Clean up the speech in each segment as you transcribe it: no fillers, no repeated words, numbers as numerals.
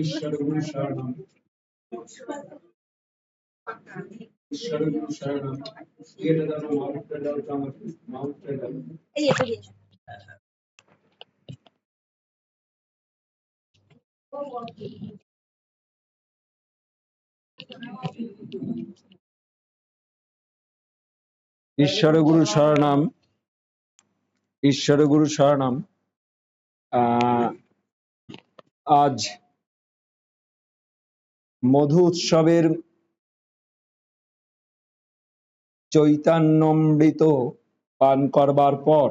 ঈশ্বর গুরু শরণম, ঈশ্বর গুরু শরণম। এটা দাও, মাউন্টটা দাও, আমার মাউন্টটা দাও। ঈশ্বর গুরু শরণম, ঈশ্বর গুরু শরণম। আজ মধু উৎসবের চৈতন্যমৃত পান করবার পর,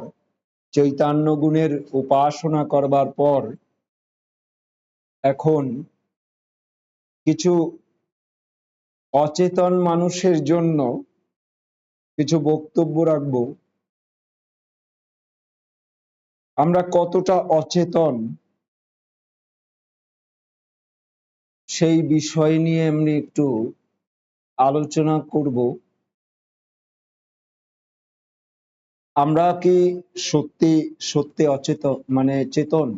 চৈতন্য গুণের উপাসনা করবার পর এখন কিছু অচেতন মানুষের জন্য কিছু বক্তব্য রাখব। আমরা কতটা অচেতন সেই বিষয় নিয়ে আমি একটু আলোচনা করব। আমরা কি সত্যি সত্যি অচেতন, মানে চেতন?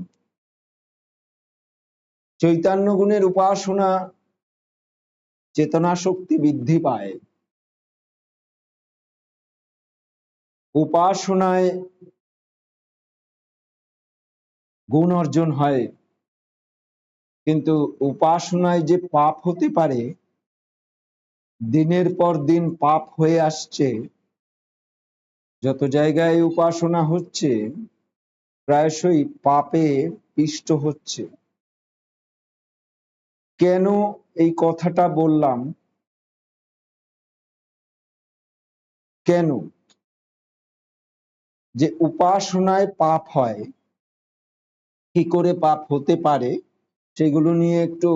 চৈতন্য গুণের উপাসনা চেতনা শক্তি বৃদ্ধি পায়, উপাসনায় গুণ অর্জন হয়, কিন্তু উপাসনায় যে পাপ হতে পারে, দিনের পর দিন পাপ হয়ে আসছে। যত জায়গায় উপাসনা হচ্ছে প্রায়শই পাপে পিষ্ট হচ্ছে। কেন এই কথাটা বললাম? কেন যে উপাসনায় পাপ হয়, কি করে পাপ হতে পারে, সেগুলো নিয়ে একটু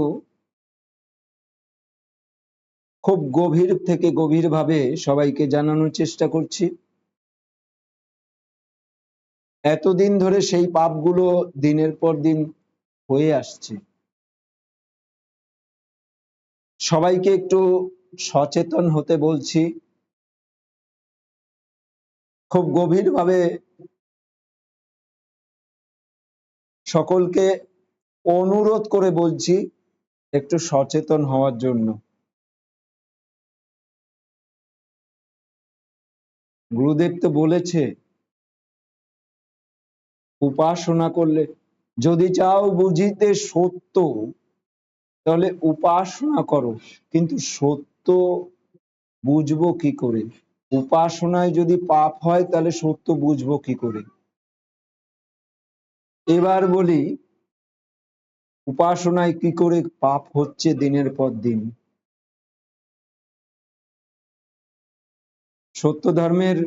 খুব গভীর থেকে গভীরভাবে সবাইকে জানানোর চেষ্টা করছি। এতদিন ধরে সেই পাপগুলো দিনের পর দিন হয়ে আসছে। সবাইকে একটু সচেতন হতে বলছি, খুব গভীরভাবে সকলকে অনুরোধ করে বলছি একটু সচেতন হওয়ার জন্য। গুরুদেব তো বলেছে উপাসনা করলে, যদি চাও বুঝিতে সত্য তাহলে উপাসনা করো। কিন্তু সত্য বুঝবো কি করে? উপাসনায় যদি পাপ হয় তাহলে সত্য বুঝবো কি করে? এবার বলি উপাসনায় কি করে পাপ হচ্ছে দিনের পর দিন। সত্য ধর্মের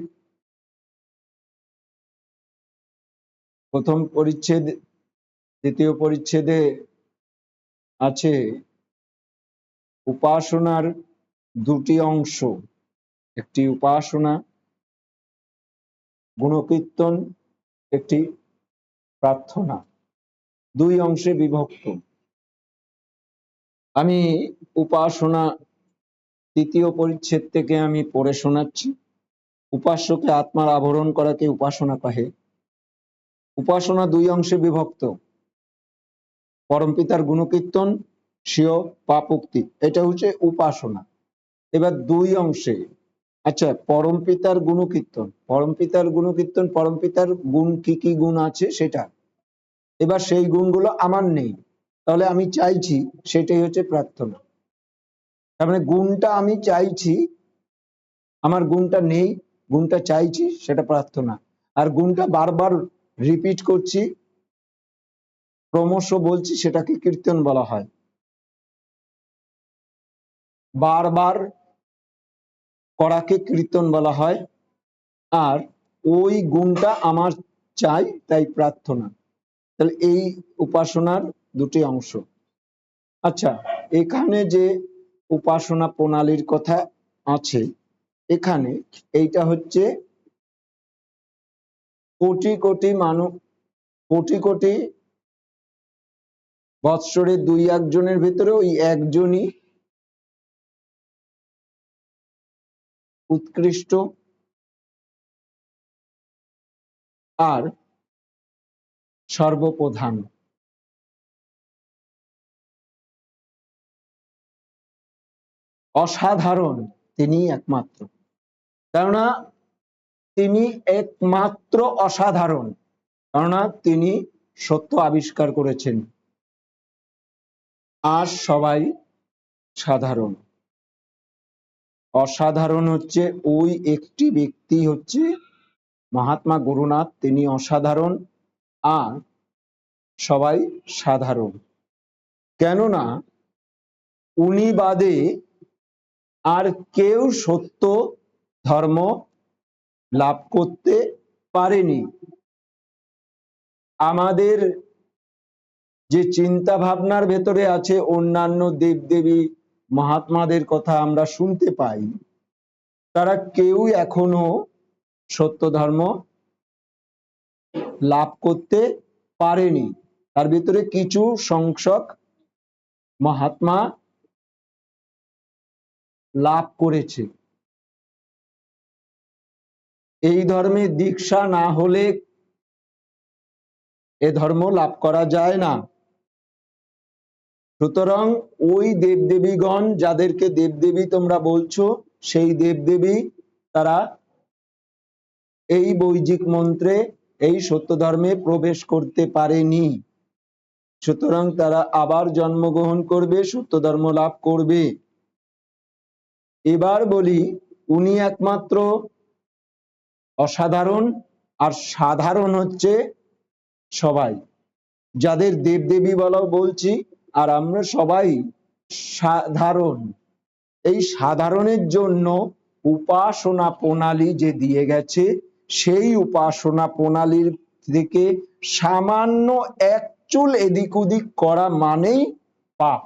প্রথম পরিচ্ছেদ, দ্বিতীয় পরিচ্ছেদে আছে উপাসনার দুটি অংশ। একটি উপাসনা গুণকীর্তন, একটি প্রার্থনা, দুই অংশে বিভক্ত। আমি উপাসনা তৃতীয় পরিচ্ছেদ থেকে আমি পড়ে শোনাচ্ছি। উপাস্যকে আত্মার আবরণ করাকে উপাসনা কহে। উপাসনা দুই অংশে বিভক্ত, পরমপিতার গুণকীর্তন, স্বীয় পাপোক্তি, এটা হচ্ছে উপাসনা। এবার দুই অংশে, আচ্ছা পরমপিতার গুণকীর্তন, পরমপিতার গুণকীর্তন, পরমপিতার গুণ কি কি গুণ আছে সেটা। এবার সেই গুণগুলো আমার নেই, তাহলে আমি চাইছি, সেটাই হচ্ছে প্রার্থনা। তার মানে গুণটা আমি চাইছি, আমার গুণটা নেই, গুণটা চাইছি, সেটা প্রার্থনা। আর গুণটা বারবার রিপিট করছি, ক্রমশ বলছি, সেটাকে কীর্তন বলা হয়। বারবার করাকে কীর্তন বলা হয়। আর ওই গুণটা আমার চাই, তাই প্রার্থনা। তাহলে এই উপাসনার দুটি অংশ। আচ্ছা, এখানে যে উপাসনা প্রণালীর কথা আছে, এখানে এইটা হচ্ছে কোটি কোটি মানুষ, কোটি কোটি বৎসরে দুই একজনের ভেতরে ওই একজনই উৎকৃষ্ট আর সর্বপ্রধান। অসাধারণ, তিনি একমাত্র। কেননা তিনি একমাত্র অসাধারণ, কেননা তিনি সত্য আবিষ্কার করেছেন, আর সবাই সাধারণ। অসাধারণ হচ্ছে ওই একটি ব্যক্তি, হচ্ছে মহাত্মা গুরুনাথ, তিনি অসাধারণ, আর সবাই সাধারণ। কেননা উনি বাদে আর কেউ সত্য ধর্ম লাভ করতে পারেনি। আমাদের যে চিন্তা ভাবনার ভেতরে আছে, অন্যান্য দেবদেবী মহাত্মাদের কথা আমরা শুনতে পাই, তারা কেউ এখনো সত্য ধর্ম লাভ করতে পারেনি। তার ভিতরে কিছু সংখ্যক মহাত্মা লাভ করেছে। এই ধর্মে দীক্ষা না হলে এ ধর্ম লাভ করা যায় না। সুতরাং ওই দেবদেবীগণ, যাদেরকে দেবদেবী তোমরা বলছো, সেই দেবদেবী তারা এই বৈদিক মন্ত্রে, এই সত্য ধর্মে প্রবেশ করতে পারেনি। সুতরাং তারা আবার জন্মগ্রহণ করবে, সত্য ধর্ম লাভ করবে। এবার বলি, উনি একমাত্র অসাধারণ, আর সাধারণ হচ্ছে সবাই, যাদের দেবদেবী বলা বলছি, আর আমরা সবাই সাধারণ। এই সাধারণের জন্য উপাসনা প্রণালী যে দিয়ে গেছে, সেই উপাসনা প্রণালীর থেকে সামান্য এক চুল এদিক ওদিক করা মানেই পাপ।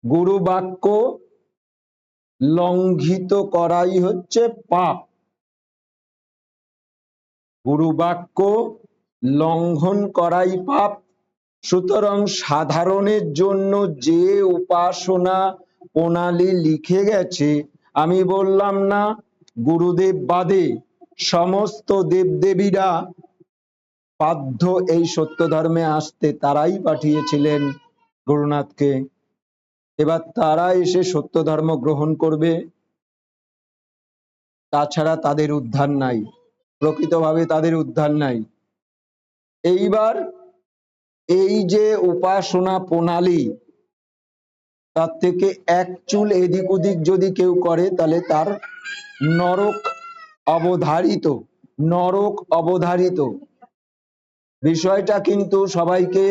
গুরু বাক্য লঙ্ঘিত করাই হচ্ছে পাপ। গুরু বাক্য লঙ্ঘন করাই পাপ। সুতরাং সাধারণের জন্য যে উপাসনা প্রণালী লিখে গেছে, আমি বললাম না গুরুদেব বাদে সমস্ত দেবদেবীরা বাধ্য এই সত্য ধর্মে আসতে, তারাই পাঠিয়েছিলেন গুরুনাথকে। এবার তারা এসে সত্য ধর্ম গ্রহণ করবে, তাছাড়া তাদের উদ্ধার নাই, প্রকৃতভাবে তাদের উদ্ধার নাই। এইবার এই যে উপাসনা প্রণালী, তার থেকে এক চুল এদিক ওদিক যদি কেউ করে, তাহলে তার নরক অবধারিত, নরক অবধারিত। বিষয়টা কিন্তু সবাইকে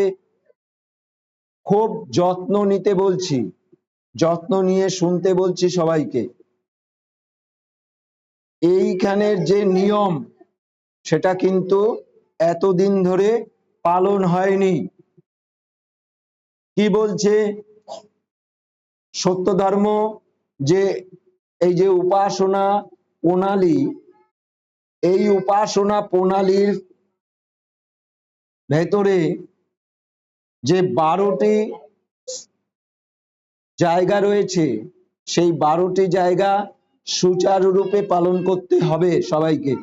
খুব যত্ন নিতে বলছি, যত্ন নিয়ে শুনতে বলছি সবাইকে। এইখানের যে নিয়ম, সেটা কিন্তু এতদিন ধরে পালন হয়নি। কি বলছে সত্য ধর্ম, যে এই যে উপাসনা প্রণালী, এই উপাসনা প্রণালীর ভেতরে যে 12টি জায়গা রয়েছে, সেই 12টি জায়গা সুচারুরূপে পালন করতে হবে সবাইকে।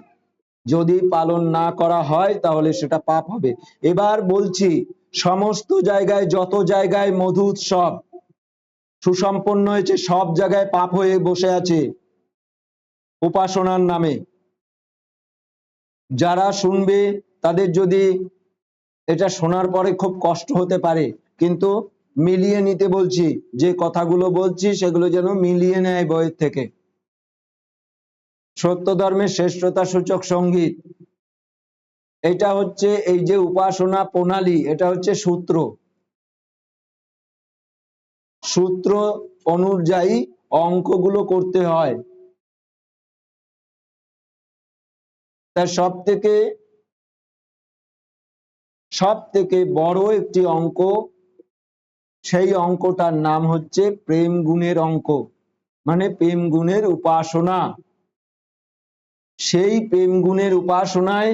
যদি পালন না করা হয় তাহলে সেটা পাপ হবে। এবার বলছি, সমস্ত জায়গায়, যত জায়গায় মধু উৎসব সুসম্পন্ন হয়েছে, সব জায়গায় পাপ হয়ে বসে আছে উপাসনার নামে। যারা শুনবে তাদের যদি এটা শোনার পরে খুব কষ্ট হতে পারে, কিন্তু মিলিয়ে নিতে বলছি, যে কথাগুলো বলছি সেগুলো যেন মিলিয়ে নেয় বইয়ের থেকে। সত্য ধর্মের শ্রেষ্ঠতা সূচক সঙ্গীত, এটা হচ্ছে এই যে উপাসনা প্রণালী, এটা হচ্ছে সূত্র। সূত্র অনুযায়ী অঙ্কগুলো করতে হয়। তার সব থেকে বড় একটি অঙ্ক, সেই অঙ্কটার নাম হচ্ছে প্রেম গুণের অঙ্ক, মানে প্রেম গুণের উপাসনা। সেই প্রেম গুণের উপাসনায়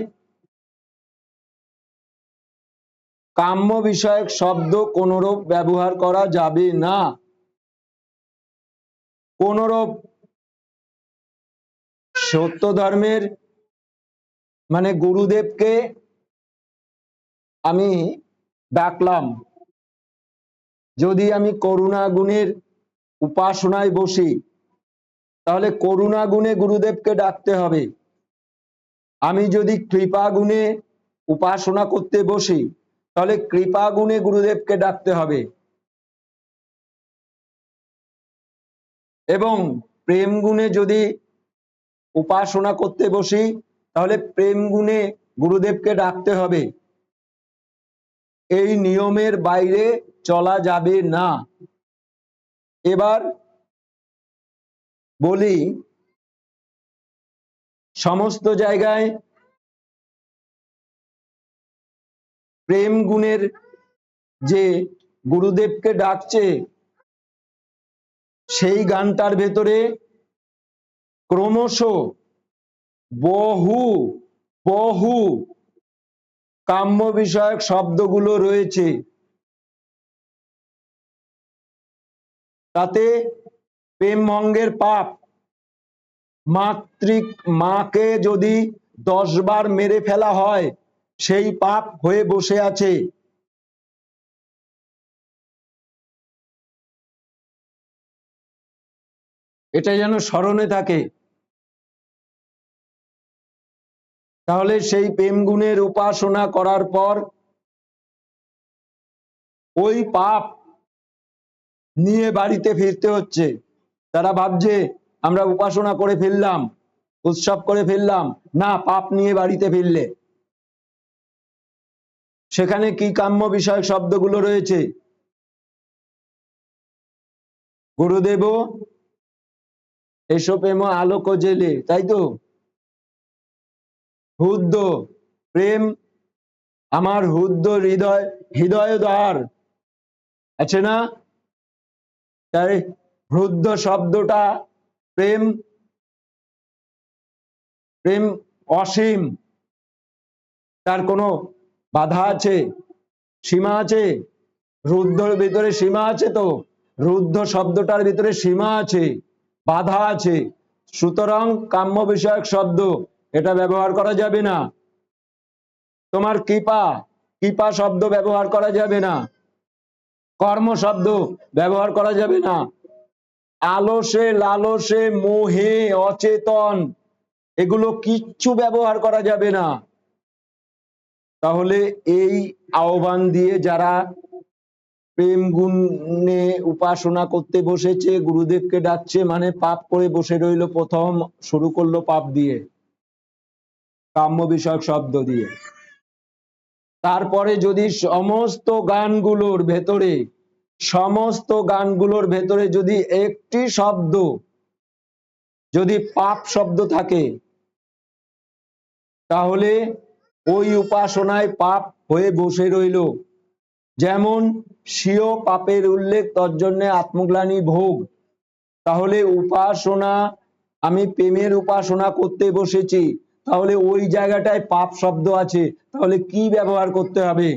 কাম্য বিষয়ক শব্দ কোনরূপ ব্যবহার করা যাবে না। কোনরূপ সত্য ধর্মের, মানে গুরুদেবকে আমি ডাকলাম, যদি আমি করুণা গুণের উপাসনায় বসি তাহলে করুণা গুণে গুরুদেবকে ডাকতে হবে। আমি যদি কৃপা গুণে উপাসনা করতে বসি তাহলে কৃপা গুণে গুরুদেবকে ডাকতে হবে। এবং প্রেম গুণে যদি উপাসনা করতে বসি তাহলে প্রেম গুণে গুরুদেবকে ডাকতে হবে। এই নিয়মের বাইরে চলা যাবে না। এবার বলি, সমস্ত জায়গায় প্রেম গুণের যে গুরুদেবকে ডাকছে সেই গানটার ভেতরে ক্রমশ বহু বহু কাম্য বিষয়ক শব্দগুলো রয়েছে। তাতে প্রেম ভঙ্গের পাপ, মাকে যদি 10 বার মেরে ফেলা হয় সেই পাপ হয়ে বসে আছে। এটা যেন স্মরণে থাকে। তাহলে সেই প্রেম গুণের উপাসনা করার পর ওই পাপ নিয়ে বাড়িতে ফিরতে হচ্ছে। তারা ভাবছে আমরা উপাসনা করে ফেললাম, উৎসব করে ফেললাম, না, পাপ নিয়ে বাড়িতে ফিরলে। সেখানে কি কাম্য বিষয়ক শব্দগুলো রয়েছে? গুরুদেব এসো প্রেম আলোক জেলে, তাই তো? হুদ্দ প্রেম আমার হুদ্দ হৃদয় হৃদয় দ্বার আছে না? তাই হৃদ্য শব্দটা প্রেম, প্রেম অসীম, তার কোনো বাধা আছে, সীমা আছে? রুদ্ধর ভিতরে সীমা আছে তো? রুদ্ধ শব্দটার ভিতরে সীমা আছে, বাধা আছে। সুতরাং কাম্য বিষয়ক শব্দ এটা ব্যবহার করা যাবে না। তোমার কৃপা, কৃপা শব্দ ব্যবহার করা যাবে না। কর্ম শব্দ ব্যবহার করা যাবে না। আলসে লালসে মোহে অচেতন এগুলো কিচ্ছু ব্যবহার করা যাবে না। তাহলে এই আহ্বান দিয়ে যারা প্রেম গুণে উপাসনা করতে বসেছে, গুরুদেবকে ডাকছে, মানে পাপ করে বসে রইল। প্রথম শুরু করলো পাপ দিয়ে, কাম্য বিষয়ক শব্দ দিয়ে। তারপরে যদি সমস্ত গানগুলোর ভেতরে যদি একটি শব্দ যদি পাপ শব্দ থাকে তাহলে ওই উপাসনায় পাপ হয়ে বসে রইল। যেমন স্বীয় পাপের উল্লেখ তজ্জন্যে আত্মগ্লানি ভোগ। তাহলে উপাসনা, আমি প্রেমের উপাসনা করতে বসেছি, তাহলে ওই জায়গাটায় পাপ শব্দ আছে, তাহলে কি ব্যবহার করতে হবে?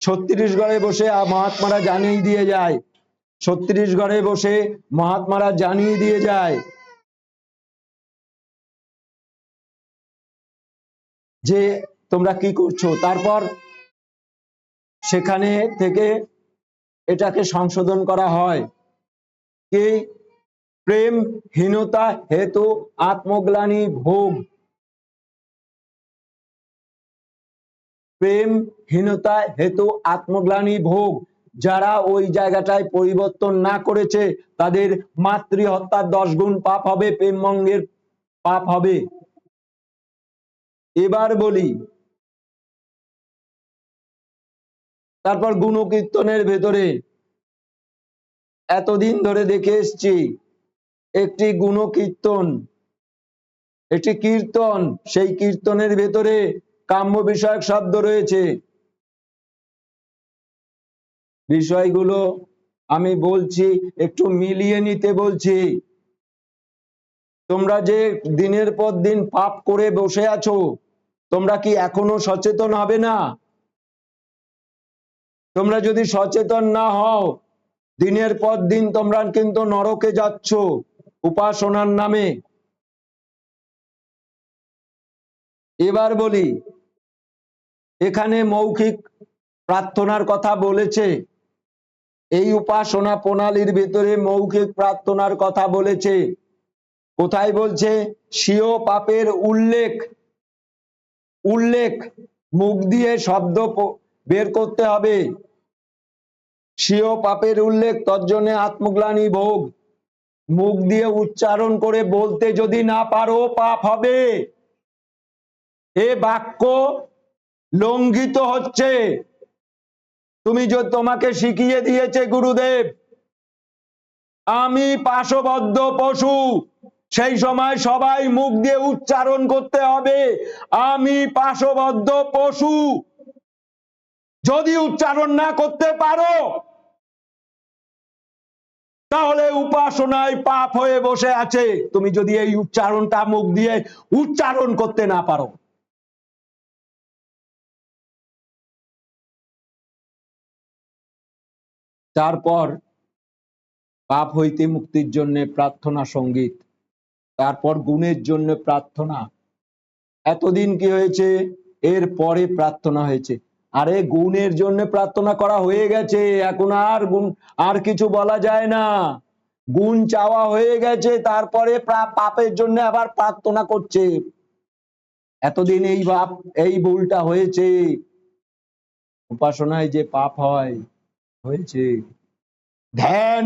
ছত্রিশগড়ে বসে মহাত্মারা জানিয়ে দিয়ে যায়, ছত্রিশগড়ে বসে মহাত্মারা জানিয়ে দিয়ে যায় যে তোমরা কি করছো। তারপর সেখানে থেকে এটাকে সংশোধন করা হয় কি? প্রেমহীনতা হেতু আত্মগ্লানি ভোগ। প্রেমহীনতা হেতু আত্মগ্লানি ভোগ। যারা ওই জায়গাটায় পরিবর্তন না করেছে তাদের মাতৃহত্যার 10 গুণ পাপ হবে, প্রেম ভঙ্গের পাপ হবে। এবার বলি, তারপর গুণকীর্তনের ভেতরে এতদিন ধরে দেখে এসছি একটি গুণকীর্তন, একটি কীর্তন, সেই কীর্তনের ভেতরে কাম্য বিষয়ক শব্দ রয়েছে। বিষয়গুলো আমি বলছি, একটু মিলিয়ে নিতে বলছি। তোমরা যে দিনের পর দিন পাপ করে বসে আছো, তোমরা কি এখনো সচেতন হবে না? তোমরা যদি সচেতন না হও, দিনের পর দিন তোমরা কিন্তু নরকে যাচ্ছ উপাসনার নামে। এবার বলি, এখানে মৌখিক প্রার্থনার কথা বলেছে, এই উপাসনা প্রণালীর ভিতরে মৌখিক প্রার্থনার কথা বলেছে। কোথায় বলছে? স্বীয় পাপের উল্লেখ, উল্লেখ মুখ দিয়ে শব্দ বের করতে হবে। স্বীয় পাপের উল্লেখ, তজ্জন্যে আত্মগ্লানি ভোগ। মুখ দিয়ে উচ্চারণ করে বলতে যদি না পারো পাপ হবে। এ বাক্য লঙ্ঘিত হচ্ছে। তুমি যদি, তোমাকে শিখিয়ে দিয়েছে গুরুদেব আমি পাশবদ্ধ পশু, সেই সময় সবাই মুখ দিয়ে উচ্চারণ করতে হবে আমি পাশবদ্ধ পশু। যদি উচ্চারণ না করতে পারো তাহলে উপাসনায় পাপ হয়ে বসে আছে। তুমি যদি এই উচ্চারণটা মুখ দিয়ে উচ্চারণ করতে না পারো। তারপর পাপ হইতে মুক্তির জন্য প্রার্থনা সঙ্গীত, তারপর গুণের জন্য প্রার্থনা। এতদিন কি হয়েছে? এর পরে প্রার্থনা হয়েছে। আরে গুণের জন্য প্রার্থনা করা হয়ে গেছে, এখন আর গুণ, আর কিছু বলা যায় না। গুণ চাওয়া হয়ে গেছে, তারপরে পাপের জন্য আবার প্রার্থনা করছে। এতদিন এই ভুলটা হয়েছে। উপাসনায় যে পাপ হয় হয়েছে। ধ্যান,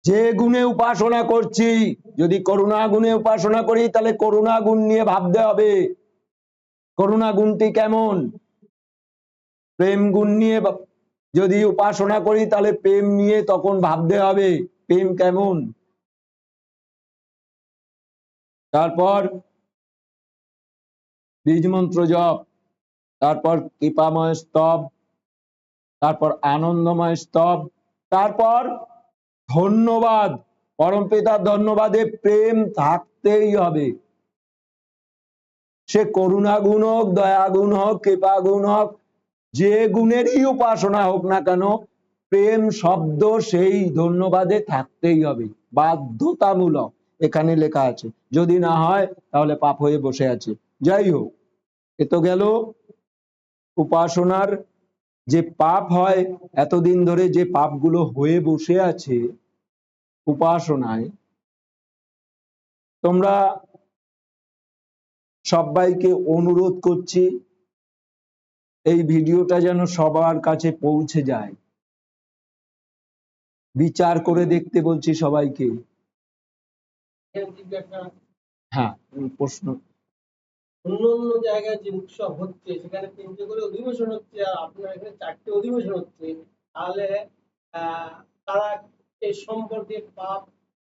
যে গুণে উপাসনা করছি, যদি করুণা গুণে উপাসনা করি তাহলে করুণা গুণ নিয়ে ভাবতে হবে। করুণা গুণটি কেমন? প্রেম গুণ নিয়ে যদি উপাসনা করি তাহলে প্রেম নিয়ে তখন ভাবতে হবে প্রেম কেমন। তারপর বীজ মন্ত্র জপ, তারপর কৃপাময় স্তব, তারপর আনন্দময় স্তব, তারপর ধন্যবাদ। পরমপিতার ধন্যবাদে প্রেম থাকতেই হবে। সে করুণা গুণ হোক, দয়া গুণ হোক, কৃপা গুণ হোক, যে গুণেরই উপাসনা হোক না কেন, প্রেম শব্দ সেই ধন্যবাদে থাকতেই হবে, বাধ্যতামূলক। এখানে লেখা আছে, যদি না হয় তাহলে পাপ হয়ে বসে আছে। যাই হোক, এ তো গেল উপাসনার যে পাপ হয়, এতদিন ধরে যে পাপগুলো হয়ে বসে আছে উপাসনায়, তোমরা সবাইকে অনুরোধ করছি এই ভিডিওটা যেন সবার কাছে পৌঁছে যায়। বিচার করে দেখতে বলছি সবাইকে। হ্যাঁ, প্রশ্ন। অন্য জায়গায় যে উৎসব হচ্ছে সেখানে 3টে করে অধিবেশন হচ্ছে আর আপনার এখানে 4টে অধিবেশন হচ্ছে, তাহলে তারা এই সম্পর্কে পাপ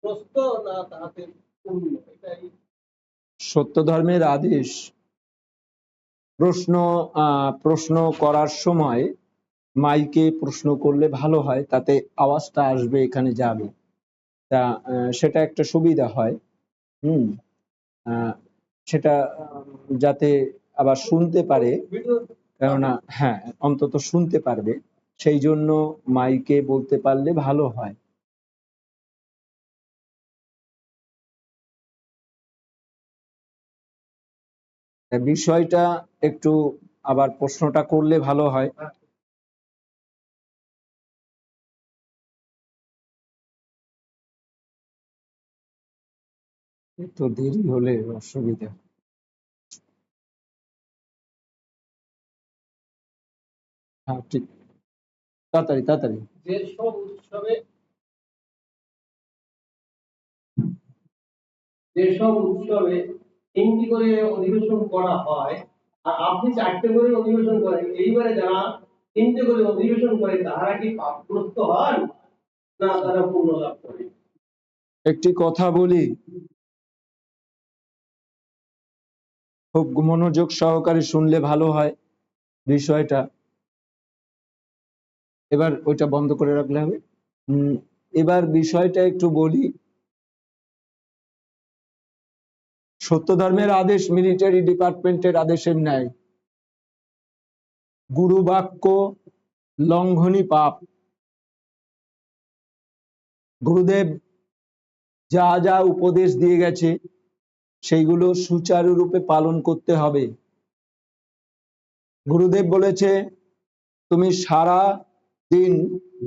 গ্রস্ত না তাহাতে পূর্ণ? এটাই সত্য ধর্মের আদেশ। প্রশ্ন করার সময় মাইকে প্রশ্ন করলে ভালো হয়, তাতে আওয়াজটা আসবে, এখানে যাবে। তা সেটা একটা সুবিধা হয়। সেটা যাতে আবার শুনতে পারে, কেননা হ্যাঁ অন্তত শুনতে পারবে, সেই জন্য মাইকে বলতে পারলে ভালো হয়। বিষয়টা একটু আবার প্রশ্নটা করলে ভালো হয়। একটু দেরি হলে অসুবিধা। হ্যাঁ ঠিক, তাড়াতাড়ি তাড়াতাড়ি। যেসব উৎসবে 3টি করে অধিবেশন করা হয় আর আপনি 4টে করে অধিবেশন করেন, এইবারে যারা 3টে করে অধিবেশন করে তারা কি পাপগ্রস্ত হন না তারা পূর্ণ লাভ করে? একটি কথা বলি, খুব মনোযোগ সহকারে শুনলে ভালো হয় বিষয়টা। এবার ওইটা বন্ধ করে রাখলে হবে। এবার বিষয়টা একটু বলি। সত্য ধর্মের আদেশ মিলিটারি ডিপার্টমেন্টের আদেশের ন্যায়। গুরু বাক্য লঙ্ঘনই পাপ। গুরুদেব যা যা উপদেশ দিয়ে গেছে সেইগুলো সুচারুরূপে পালন করতে হবে। গুরুদেব বলেছে তুমি সারা দিন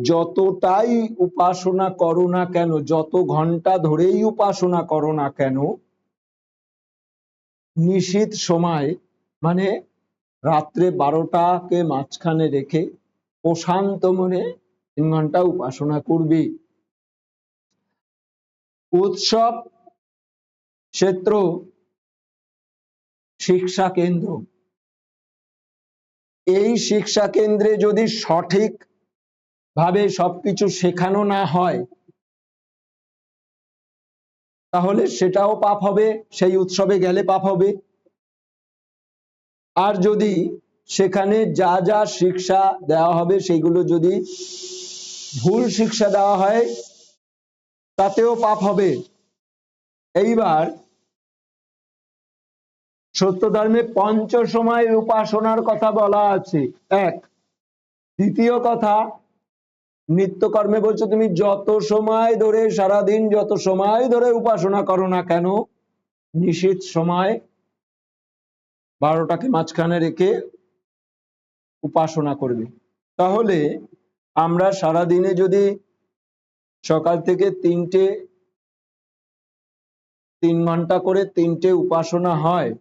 যতটাই উপাসনা করো না কেন, যত ঘন্টা ধরেই উপাসনা করো না কেন, নিশীথ সময় মানে রাত্রে 12টাকে মাঝখানে রেখে প্রশান্ত মনে 3 ঘন্টা উপাসনা করবি। উৎসব ক্ষেত্র শিক্ষা কেন্দ্র, এই শিক্ষা কেন্দ্রে যদি সঠিক ভাবে সবকিছু শেখানো না হয় তাহলে সেটাও পাপ হবে, সেই উৎসবে গেলে পাপ হবে। আর যদি সেখানে যা যা শিক্ষা দেওয়া হবে সেগুলো যদি ভুল শিক্ষা দেওয়া হয় তাতেও পাপ হবে। এইবার সত্য ধর্মে পঞ্চ সময়ের উপাসনার কথা বলা আছে এক। দ্বিতীয় কথা, নিত্যকর্মে বলছে তুমি যত সময় ধরে সারাদিন যত সময় ধরে উপাসনা করো না কেন, নিশীথ সময় 12টাকে মাঝখানে রেখে উপাসনা করবে। তাহলে আমরা সারাদিনে যদি সকাল থেকে 3 ঘন্টা করে 3টে উপাসনা হয়,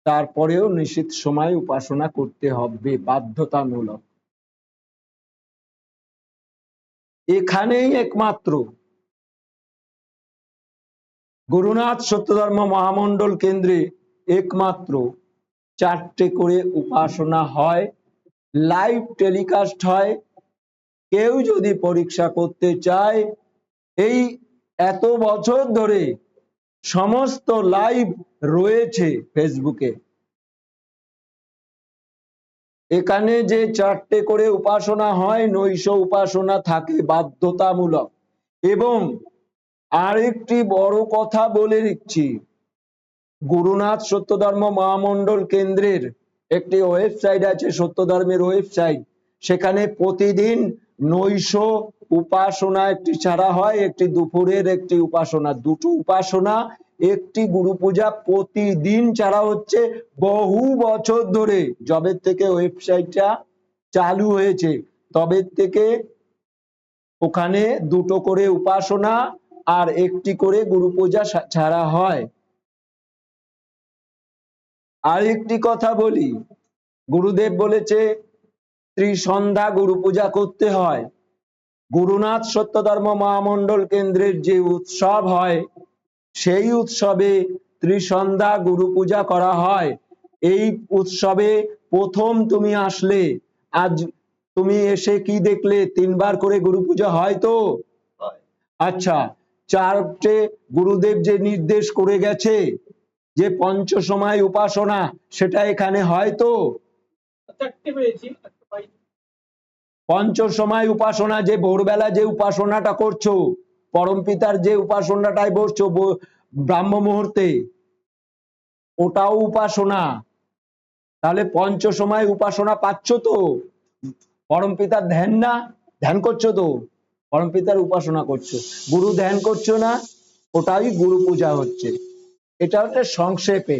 তারপরেও নিশীথ সময় উপাসনা করতে হবে বাধ্যতামূলক। এখানেই একমাত্র গুরুনাথ সত্যধর্ম মহামণ্ডল কেন্দ্রে একমাত্র 4টে করে উপাসনা হয়, লাইভ টেলিকাস্ট হয়। কেউ যদি পরীক্ষা করতে চায়, এই এত বছর ধরে সমস্ত লাইভ রয়েছে ফেসবুকে। এখানে যে 4টে করে উপাসনা হয়, নৈশ উপাসনা থাকে বাধ্যতামূলক। এবং আরেকটি বড় কথা বলে দিচ্ছি, গুরুনাথ সত্যধর্ম মহামণ্ডল কেন্দ্রের একটি ওয়েবসাইট আছে, সত্যধর্মের ওয়েবসাইট, সেখানে প্রতিদিন নৈশ উপাসনা একটি ছাড়া হয়, একটি দুপুরের একটি উপাসনা, দুটো উপাসনা, একটি গুরু পূজা প্রতিদিন ছাড়া হচ্ছে বহু বছর ধরে। যবে থেকে ওয়েবসাইটটা চালু হয়েছে তবে থেকে ওখানে দুটো করে উপাসনা আর একটি করে গুরু পূজা ছাড়া হয়। আরেকটি কথা বলি, গুরুদেব বলেছে ত্রিসন্ধ্যা গুরু পূজা করতে হয়। গুরুনাথ সত্যধর্ম মহামণ্ডল কেন্দ্রের যে উৎসব হয় সেই উৎসবে ত্রিসন্ধ্যা গুরু পূজা করা হয়। এই উৎসবে প্রথম তুমি আসলে, আজ তুমি এসে কি দেখলে? 3বার করে গুরু পূজা হয় তো? আচ্ছা, 4টে গুরুদেব যে নির্দেশ করে গেছে যে পঞ্চ সময় উপাসনা, সেটা এখানে হয় তো? 4টে পেয়েছি, একটা পাইনি। পঞ্চ সময় উপাসনা, যে ভোরবেলা যে উপাসনাটা করছো, পরম পিতার যে উপাসনাটাই বসছো ব্রাহ্ম মুহূর্তে, ওটাও উপাসনা। তাহলে পঞ্চ সময় উপাসনা পাচ্ছ তো? পরম পিতার ধ্যান না, ধ্যান করছো তো? পরম পিতার উপাসনা করছো, গুরু ধ্যান করছো না, ওটাই গুরু পূজা হচ্ছে। এটা হচ্ছে সংক্ষেপে।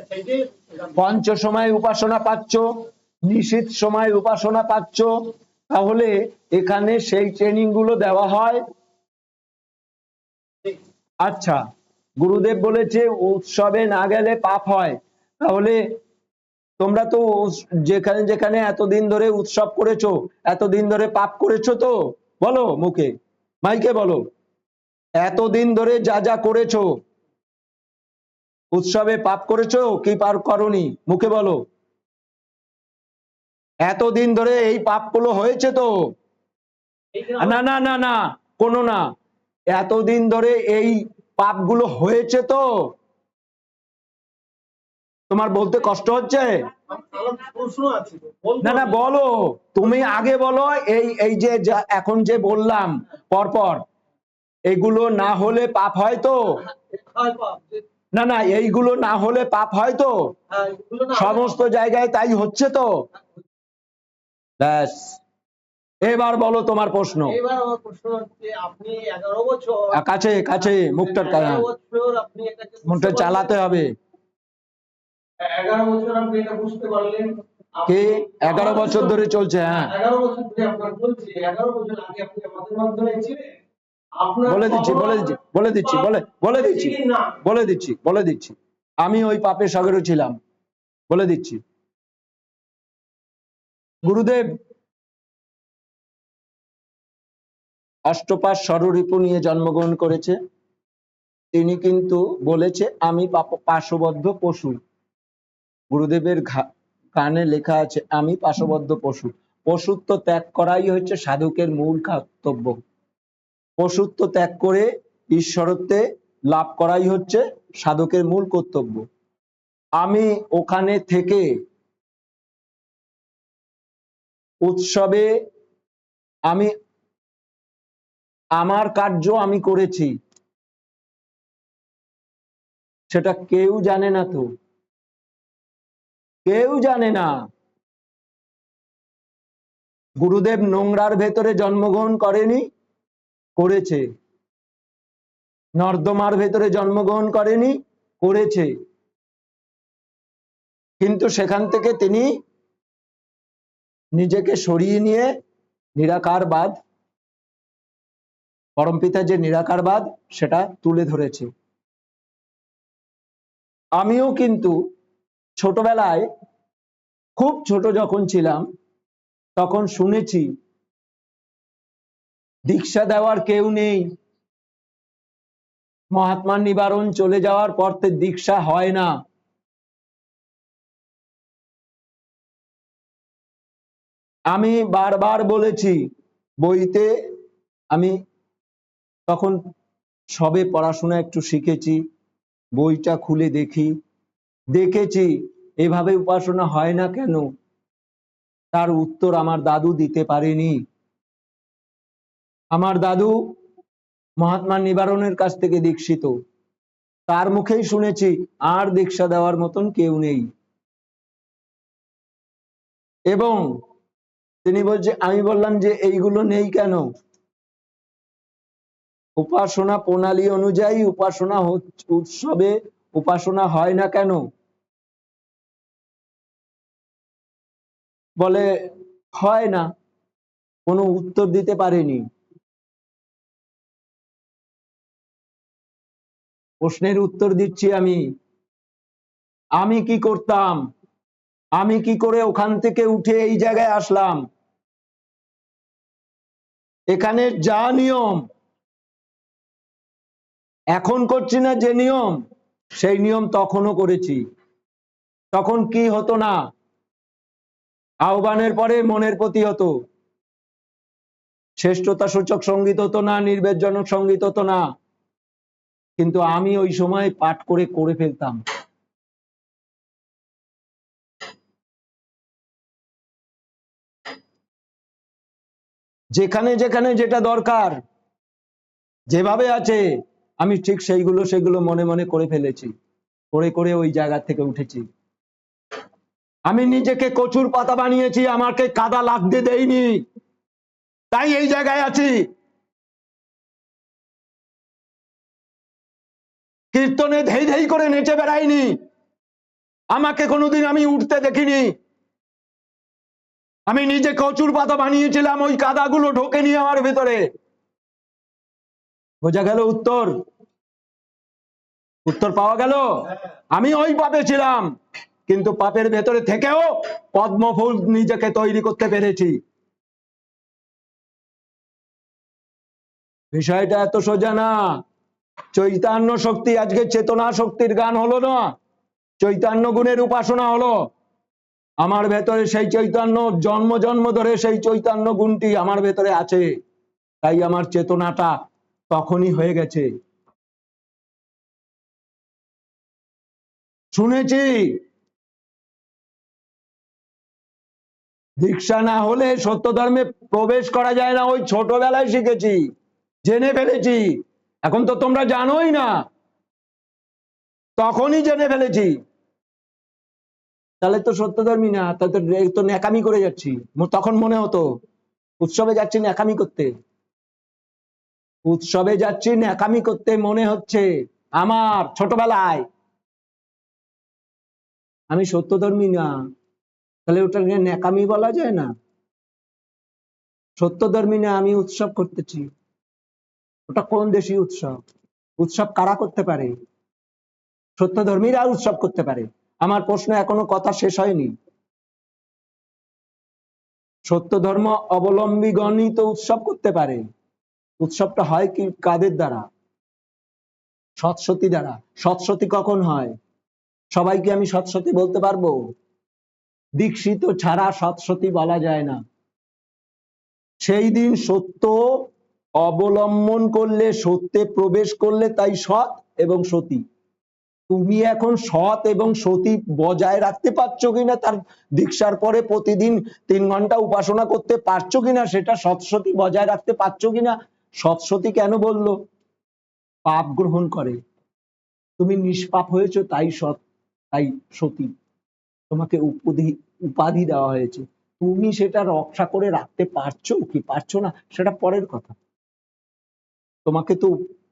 সেইটাই পঞ্চ সময় উপাসনা পাচ্ছ, নিশীথ সময় উপাসনা পাচ্ছ, তাহলে এখানে সেই ট্রেনিং গুলো দেওয়া হয়। আচ্ছা, গুরুদেব বলেছে উৎসবে না গেলে পাপ হয়, তাহলে তোমরা তো যেখানে যেখানে এতদিন ধরে উৎসব করেছো, এতদিন ধরে পাপ করেছো তো? বলো মুখে, মাইকে বলো, এতদিন ধরে যা যা করেছো উৎসবে পাপ করেছো কি পাপ করনি? মুখে বলো। এতদিন ধরে এই পাপগুলো হয়েছে তো? না না না না, কোনো না, এতদিন ধরে এই পাপগুলো হয়েছে তো? তোমার বলতে কষ্ট হচ্ছে? প্রশ্ন আছে, না না বলো, তুমি আগে বলো। এই এই যে এখন যে বললাম পরপর, এগুলো না হলে পাপ হয় তো? না না, এইগুলো না হলে পাপ হয় তো? সমস্ত জায়গায় তাই হচ্ছে তো? ব্যাস, এবার বলো তোমার প্রশ্ন। এবার আমার প্রশ্ন হচ্ছে, আপনি 11 বছর, কাছে কাছে মুখটা 11 বছর আপনি এটাকে মুখটা চালাতে হবে। 11 বছর আপনি এটা বুঝতে পারলেন, কে 11 বছর ধরে চলছে? হ্যাঁ 11 বছর ধরে আপনার চলছে, 11 বছর আগে আপনি আমাদের মাধ্যমে ছিলেন, আপনার বলে দিচ্ছি কখনো বলে দিচ্ছি বলে দিচ্ছি বলে দিচ্ছি কি না? বলে দিচ্ছি আমি ওই পাপের সাগরে ছিলাম, বলে দিচ্ছি। গুরুদেব অষ্টপাশ ষড়রিপু নিয়ে জন্মগ্রহণ করেছে। তিনি কিন্তু বলেছে আমি পাশবদ্ধ পশু। গুরুদেবের কানে লেখা আছে আমি পাশবদ্ধ পশু। পশুত্ব ত্যাগ করাই হচ্ছে সাধকের মূল কর্তব্য। পশুত্ব ত্যাগ করে ঈশ্বরত্বে লাভ করাই হচ্ছে সাধকের মূল কর্তব্য। আমি ওখানে থেকে উৎসবে আমি আমার কার্য আমি করেছি, সেটা কেউ জানে না, তো কেউ জানে না। গুরুদেব নোংরার ভেতরে জন্মগ্রহণ করেনি, করেছে। নর্দমার ভেতরে জন্মগ্রহণ করেনি, করেছে। কিন্তু সেখান থেকে তিনি নিজেকে সরিয়ে নিয়ে নিরাকারবাদ, পরমপিতা যে নিরাকারবাদ সেটা তুলে ধরেছে। আমিও কিন্তু ছোটবেলায়, খুব ছোট যখন ছিলাম তখন শুনেছি দীক্ষা দেওয়ার কেউ নেই, মহাত্মার নিবারণ চলে যাওয়ার পর দীক্ষা হয় না। আমি বারবার বলেছি, বইতে আমি তখন সবে পড়াশোনা একটু শিখেছি, বইটা খুলে দেখেছি এভাবে উপাসনা হয় না কেন। তার উত্তর আমার দাদু দিতে পারেনি। আমার দাদু মহাত্মা নিবারণের কাছ থেকে দীক্ষিত, তার মুখেই শুনেছি আর দীক্ষা দেওয়ার মতন কেউ নেই। এবং তিনি বলছে, আমি বললাম যে এইগুলো নেই কেন? উপাসনা প্রণালী অনুযায়ী উপাসনা উৎসবে উপাসনা হয় না কেন? বলে হয় না, কোনো উত্তর দিতে পারেনি। প্রশ্নের উত্তর দিচ্ছি আমি কি করতাম, আমি কি করে ওখান থেকে উঠে এই জায়গায় আসলাম। এখানে যা নিয়ম এখন করছি না, যে নিয়ম সেই নিয়ম তখনও করেছি। তখন কি হতো না, আহ্বানের পরে মনের প্রতি হতো, শ্রেষ্ঠতা সূচক সঙ্গীত হতো না, নির্বেদজনক সঙ্গীত হতো না, কিন্তু আমি ওই সময় পাঠ করে ফেলতাম। যেখানে যেখানে যেটা দরকার, যেভাবে আছে আমি ঠিক সেগুলো মনে মনে করে ফেলেছি, করে ওই জায়গা থেকে উঠেছি। আমি নিজেকে কচুর পাতা বানিয়েছি, আমাকে কাদা লাগতে দেয়নি, তাই এই জায়গায় আছি। কীর্তনে ধেই ধেই করে নেচে বেড়াইনি, আমাকে কোনোদিন আমি উঠতে দেখিনি। আমি নিজে কচুর পাতা বানিয়েছিলাম, ওই কাদাগুলো ঢোকেনি আমার ভেতরে। বোঝা গেল উত্তর? উত্তর পাওয়া গেল? আমি ওই পাপে ছিলাম, কিন্তু পাপের ভেতরে থেকেও পদ্মফুল নিজেকে তৈরি করতে পেরেছি। বিষয়টা এত সোজা না। চৈতন্য শক্তি, আজকে চেতনা শক্তির গান হলো না, চৈতন্য গুণের উপাসনা হলো। আমার ভেতরে সেই চৈতন্য, জন্ম জন্ম ধরে সেই চৈতন্য গুণটি আমার ভেতরে আছে, তাই আমার চেতনাটা তখনই হয়ে গেছে। শুনেছি দীক্ষা না হলে সত্য ধর্মে প্রবেশ করা যায় না, ওই ছোটবেলায় শিখেছি, জেনে ফেলেছি। এখন তো তোমরা জানোই না, তখনই জেনে ফেলেছি। তাহলে তো সত্যধর্মী না, তাহলে তো ন্যাকামি করে যাচ্ছি। তখন মনে হতো উৎসবে যাচ্ছি ন্যাকামি করতে, উৎসবে যাচ্ছি ন্যাকামি করতে মনে হচ্ছে আমার ছোটবেলায়। আমি সত্যধর্মী না, তাহলে ওটাকে ন্যাকামি বলা যায় না? সত্যধর্মী না আমি উৎসব করতেছি, ওটা কোন দেশি উৎসব? উৎসব কারা করতে পারে? সত্যধর্মীরা উৎসব করতে পারে। আমার প্রশ্ন এখনো কথা শেষ হয়নি। সত্য ধর্ম অবলম্বীগণই তো উৎসব করতে পারে। উৎসবটা হয় কি কাদের দ্বারা? সৎসতী দ্বারা। সৎসতী কখন হয়? সবাইকে আমি সৎসতী বলতে পারবো? দীক্ষিত ছাড়া সৎসতী বলা যায় না। সেই দিন সত্য অবলম্বন করলে, সত্যে প্রবেশ করলে তাই সৎ এবং সতী। তুমি এখন সৎ এবং সতী বজায় রাখতে পারছো কিনা, তার দীক্ষার পরে প্রতিদিন 3 ঘন্টা উপাসনা করতে পারছো কিনা, সেটা সৎসতী বজায় রাখতে পারছো কিনা। সৎসতী কেন বললো? পাপ গ্রহণ করে, তুমি নিষ্পাপ হয়েছো তাই সৎ, তাই সতী, তোমাকে উপাধি দেওয়া হয়েছে। তুমি সেটা রক্ষা করে রাখতে পারছো কি পারছো না সেটা পরের কথা, তোমাকে তো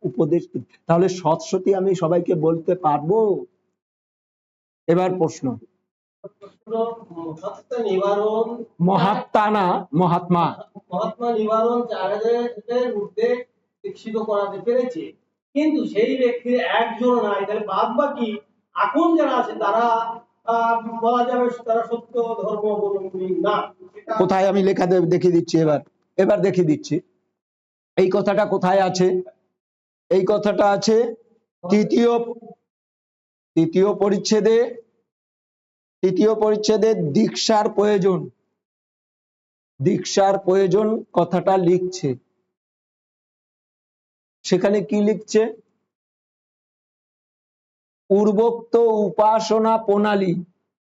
উপদেশ। তাহলে সৎসতী আমি সবাইকে বলতে পারবো? এবার প্রশ্ন, মহাত্মা নিবারণ, মহাত্মা না মহাত্মা, মহাত্মা নিবারণ 4000 মধ্যে দীক্ষিত করাতে পেরেছে, কিন্তু সেই ব্যক্তির একজন নাই, তাহলে বাদ বাকি এখন যারা আছে তারা বলা যাবে তারা সত্য ধর্ম অবলম্বী না। কোথায় আমি লেখা দেখিয়ে দিচ্ছি। এবার দেখিয়ে দিচ্ছি এই কথাটা কোথায় আছে। এই কথাটা আছে তৃতীয় পরিচ্ছেদে দীক্ষার প্রয়োজন কথাটা লিখছে। সেখানে কি লিখছে? পূর্বোক্ত উপাসনা প্রণালী,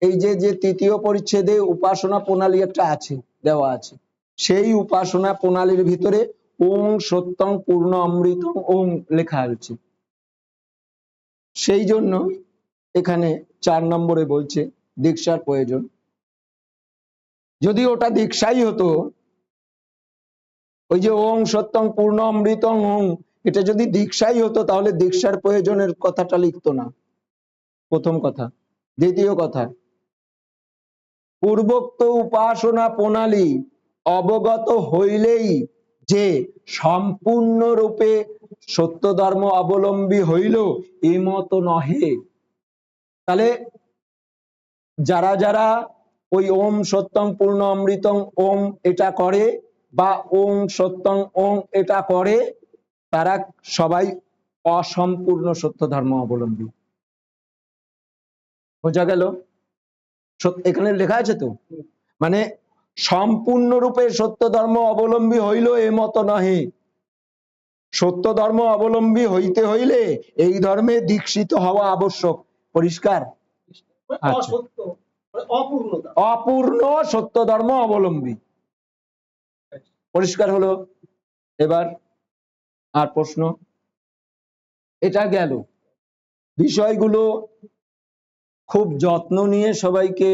এই যে তৃতীয় পরিচ্ছেদে উপাসনা প্রণালী একটা আছে, দেওয়া আছে, সেই উপাসনা প্রণালীর ভিতরে ওং সত্যং পূর্ণ অমৃতং ওং লেখা আছে। সেই জন্য এখানে 4 নম্বরে বলছে দীক্ষার প্রয়োজন। যদি ওটা দীক্ষাই হতো, ওই যে ওং সত্যং পূর্ণ অমৃতং ওং, এটা যদি দীক্ষাই হতো তাহলে দীক্ষার প্রয়োজনের কথাটা লিখতো না, প্রথম কথা। দ্বিতীয় কথা, পূর্বোক্ত উপাসনা প্রণালী অবগত হইলেই যে সম্পূর্ণরূপে সত্য ধর্ম অবলম্বী হইল এমত নহে। তাহলে যারা যারা ওই ওম সত্যং পূর্ণ অমৃতং ওম এটা করে, বা ওং সত্যং ওং এটা করে, তারা সবাই অসম্পূর্ণ সত্য ধর্ম অবলম্বী। বোঝা গেল? এখানে লেখা আছে তো, মানে সম্পূর্ণরূপে সত্য ধর্ম অবলম্বী হইল এমত নহে। সত্য ধর্ম অবলম্বী হইতে হইলে এই ধর্মে দীক্ষিত হওয়া আবশ্যক। পরিষ্কার? আচ্ছা, অপূর্ণ সত্য ধর্ম অবলম্বী। পরিষ্কার হলো? এবার আর প্রশ্ন, এটা গেল। বিষয়গুলো খুব যত্ন নিয়ে সবাইকে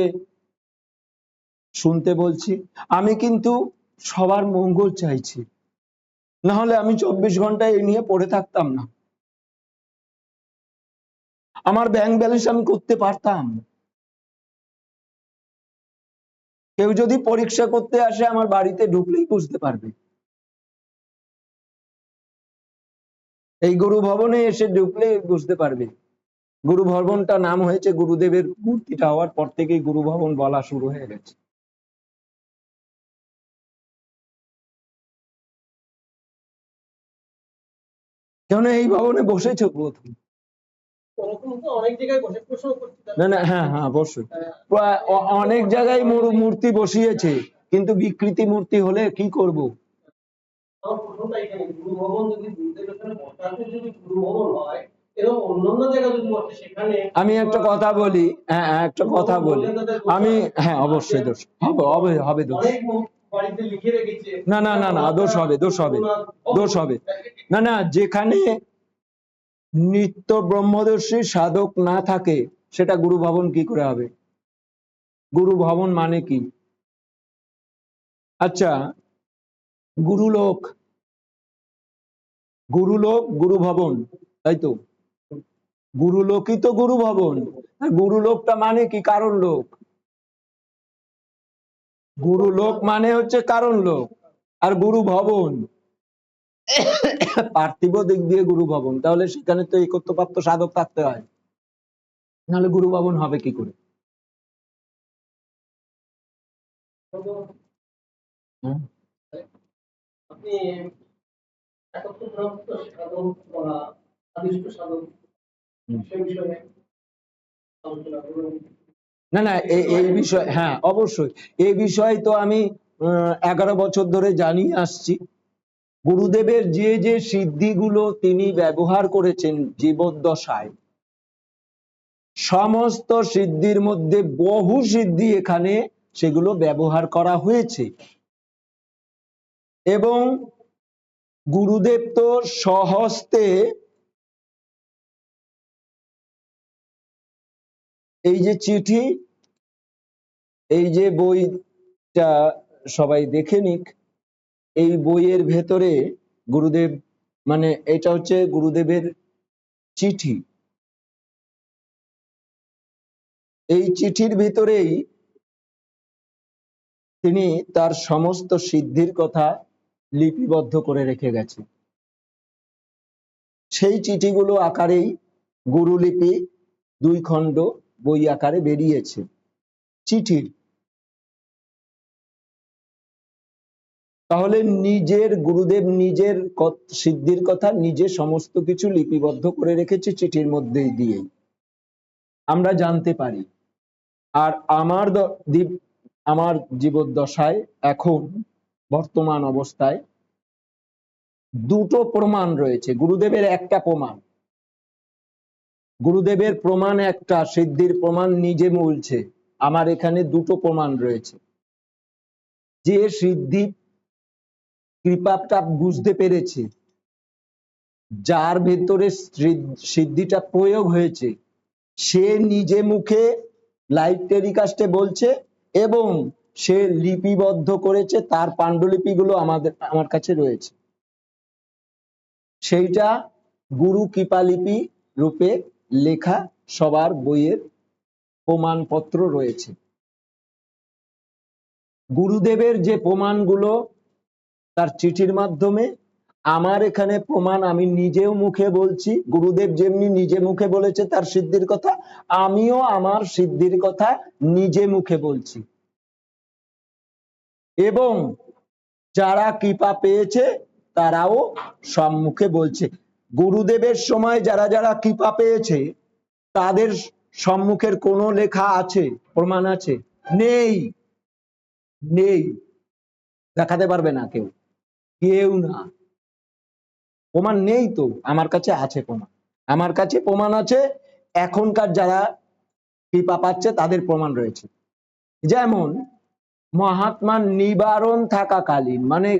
শুনতে বলছি। আমি কিন্তু সবার মঙ্গল চাইছি, না হলে আমি 24 ঘন্টা এই নিয়ে পড়ে থাকতাম না। আমার ব্যাংক ব্যালেন্স আমি করতে পারতাম। কেউ যদি পরীক্ষা করতে আসে আমার বাড়িতে ঢুকলেই বুঝতে পারবে। এই গুরু ভবনে এসে ঢুকলেই বুঝতে পারবে। গুরু ভবনটা নাম হয়েছে গুরুদেবের মূর্তিটা হওয়ার পর থেকেই গুরু ভবন বলা শুরু হয়ে গেছে। কেন এই ভবনে বসেছো প্রথম? না না, হ্যাঁ হ্যাঁ অবশ্যই, অনেক জায়গায় মূর্তি বসিয়েছে, কিন্তু বিকৃতি মূর্তি হলে কি করব? আমি একটা কথা বলি, হ্যাঁ একটা কথা বলি, আমি হ্যাঁ অবশ্যই দোষ হবে, হবে দোষ। না না না না, দোষ হবে, না না, যেখানে নিত্য ব্রহ্মদর্শী সাধক না থাকে সেটা গুরু ভবন কি করে হবে? গুরু ভবন মানে কি? আচ্ছা, গুরুলোক গুরু ভবন, তাই তো? গুরুলোকই তো গুরু ভবন। গুরুলোকটা মানে কি? কারণ লোক। গুরু লোক মানে হচ্ছে কারণ লোক, আর গুরু ভবন পার্থিব দিক দিয়ে গুরু ভবন, তাহলে সেখানে তো একত্বপ্রাপ্ত সাধক থাকতে হয়, নাহলে গুরু ভবন হবে কি করে? হুম? আপনি একত্রপ্রাপ্ত সাধক বা আদিষ্ট সাধক হুম। সে বিষয়ে আলোচনা করুন। না না, এই বিষয়, হ্যাঁ অবশ্যই, এই বিষয় তো আমি 11 বছর ধরে জানিয়ে আসছি। গুরুদেবের যে যে সিদ্ধিগুলো তিনি ব্যবহার করেছেন জীবদ্দশায়, সমস্ত সিদ্ধির মধ্যে বহু সিদ্ধি এখানে সেগুলো ব্যবহার করা হয়েছে। এবং গুরুদেব তো স্বহস্তে এই যে চিঠি, এই যে বইটা সবাই দেখে নিক, এই বইয়ের ভেতরে গুরুদেব, মানে এটা হচ্ছে গুরুদেবের চিঠি, এই চিঠির ভিতরেই তিনি তার সমস্ত সিদ্ধির কথা লিপিবদ্ধ করে রেখে গেছেন। সেই চিঠিগুলো আকারেই গুরুলিপি 2 খণ্ড বই আকারে বেরিয়েছে চিঠির। তাহলে নিজের গুরুদেব নিজের সিদ্ধির কথা নিজে সমস্ত কিছু লিপিবদ্ধ করে রেখেছে চিঠির মধ্যে দিয়েই আমরা জানতে পারি। আর আমার জীবদ্দশায় এখন বর্তমান অবস্থায় দুটো প্রমাণ রয়েছে, গুরুদেবের একটা প্রমাণ, গুরুদেবের প্রমাণ একটা, সিদ্ধির প্রমাণ নিজে বলছে। আমার এখানে দুটো প্রমাণ রয়েছে। যে সিদ্ধি কৃপাটা বুঝতে পেরেছে, যার ভেতরে সিদ্ধিটা প্রয়োগ হয়েছে, সে নিজে মুখে লাইভ টেলিকাস্টে বলছে এবং সে লিপিবদ্ধ করেছে, তার পাণ্ডুলিপিগুলো আমার কাছে রয়েছে। সেইটা গুরু কৃপালিপি রূপে লেখা সবার বইয়ের প্রমাণপত্র রয়েছে। গুরুদেবের যে প্রমাণগুলো তার চিঠির মাধ্যমে, আমার এখানে প্রমাণ আমি নিজেও মুখে বলছি। গুরুদেব যেমনি নিজে মুখে বলেছে তার সিদ্ধির কথা, আমিও আমার সিদ্ধির কথা নিজে মুখে বলছি। এবং যারা কৃপা পেয়েছে তারাও সম্মুখে বলছে। গুরুদেবের সময় যারা যারা কৃপা পেয়েছে তাদের সম্মুখের কোনো লেখা আছে, প্রমাণ আছে? নেই, নেই, দেখাতে পারবে না কেউ, কেউ না, প্রমাণ নেই। তো আমার কাছে আছে প্রমাণ, আমার কাছে প্রমাণ আছে। এখনকার যারা কৃপা পাচ্ছে তাদের প্রমাণ রয়েছে। যেমন মহাত্মা নিবারণ থাকাকালীন, মানে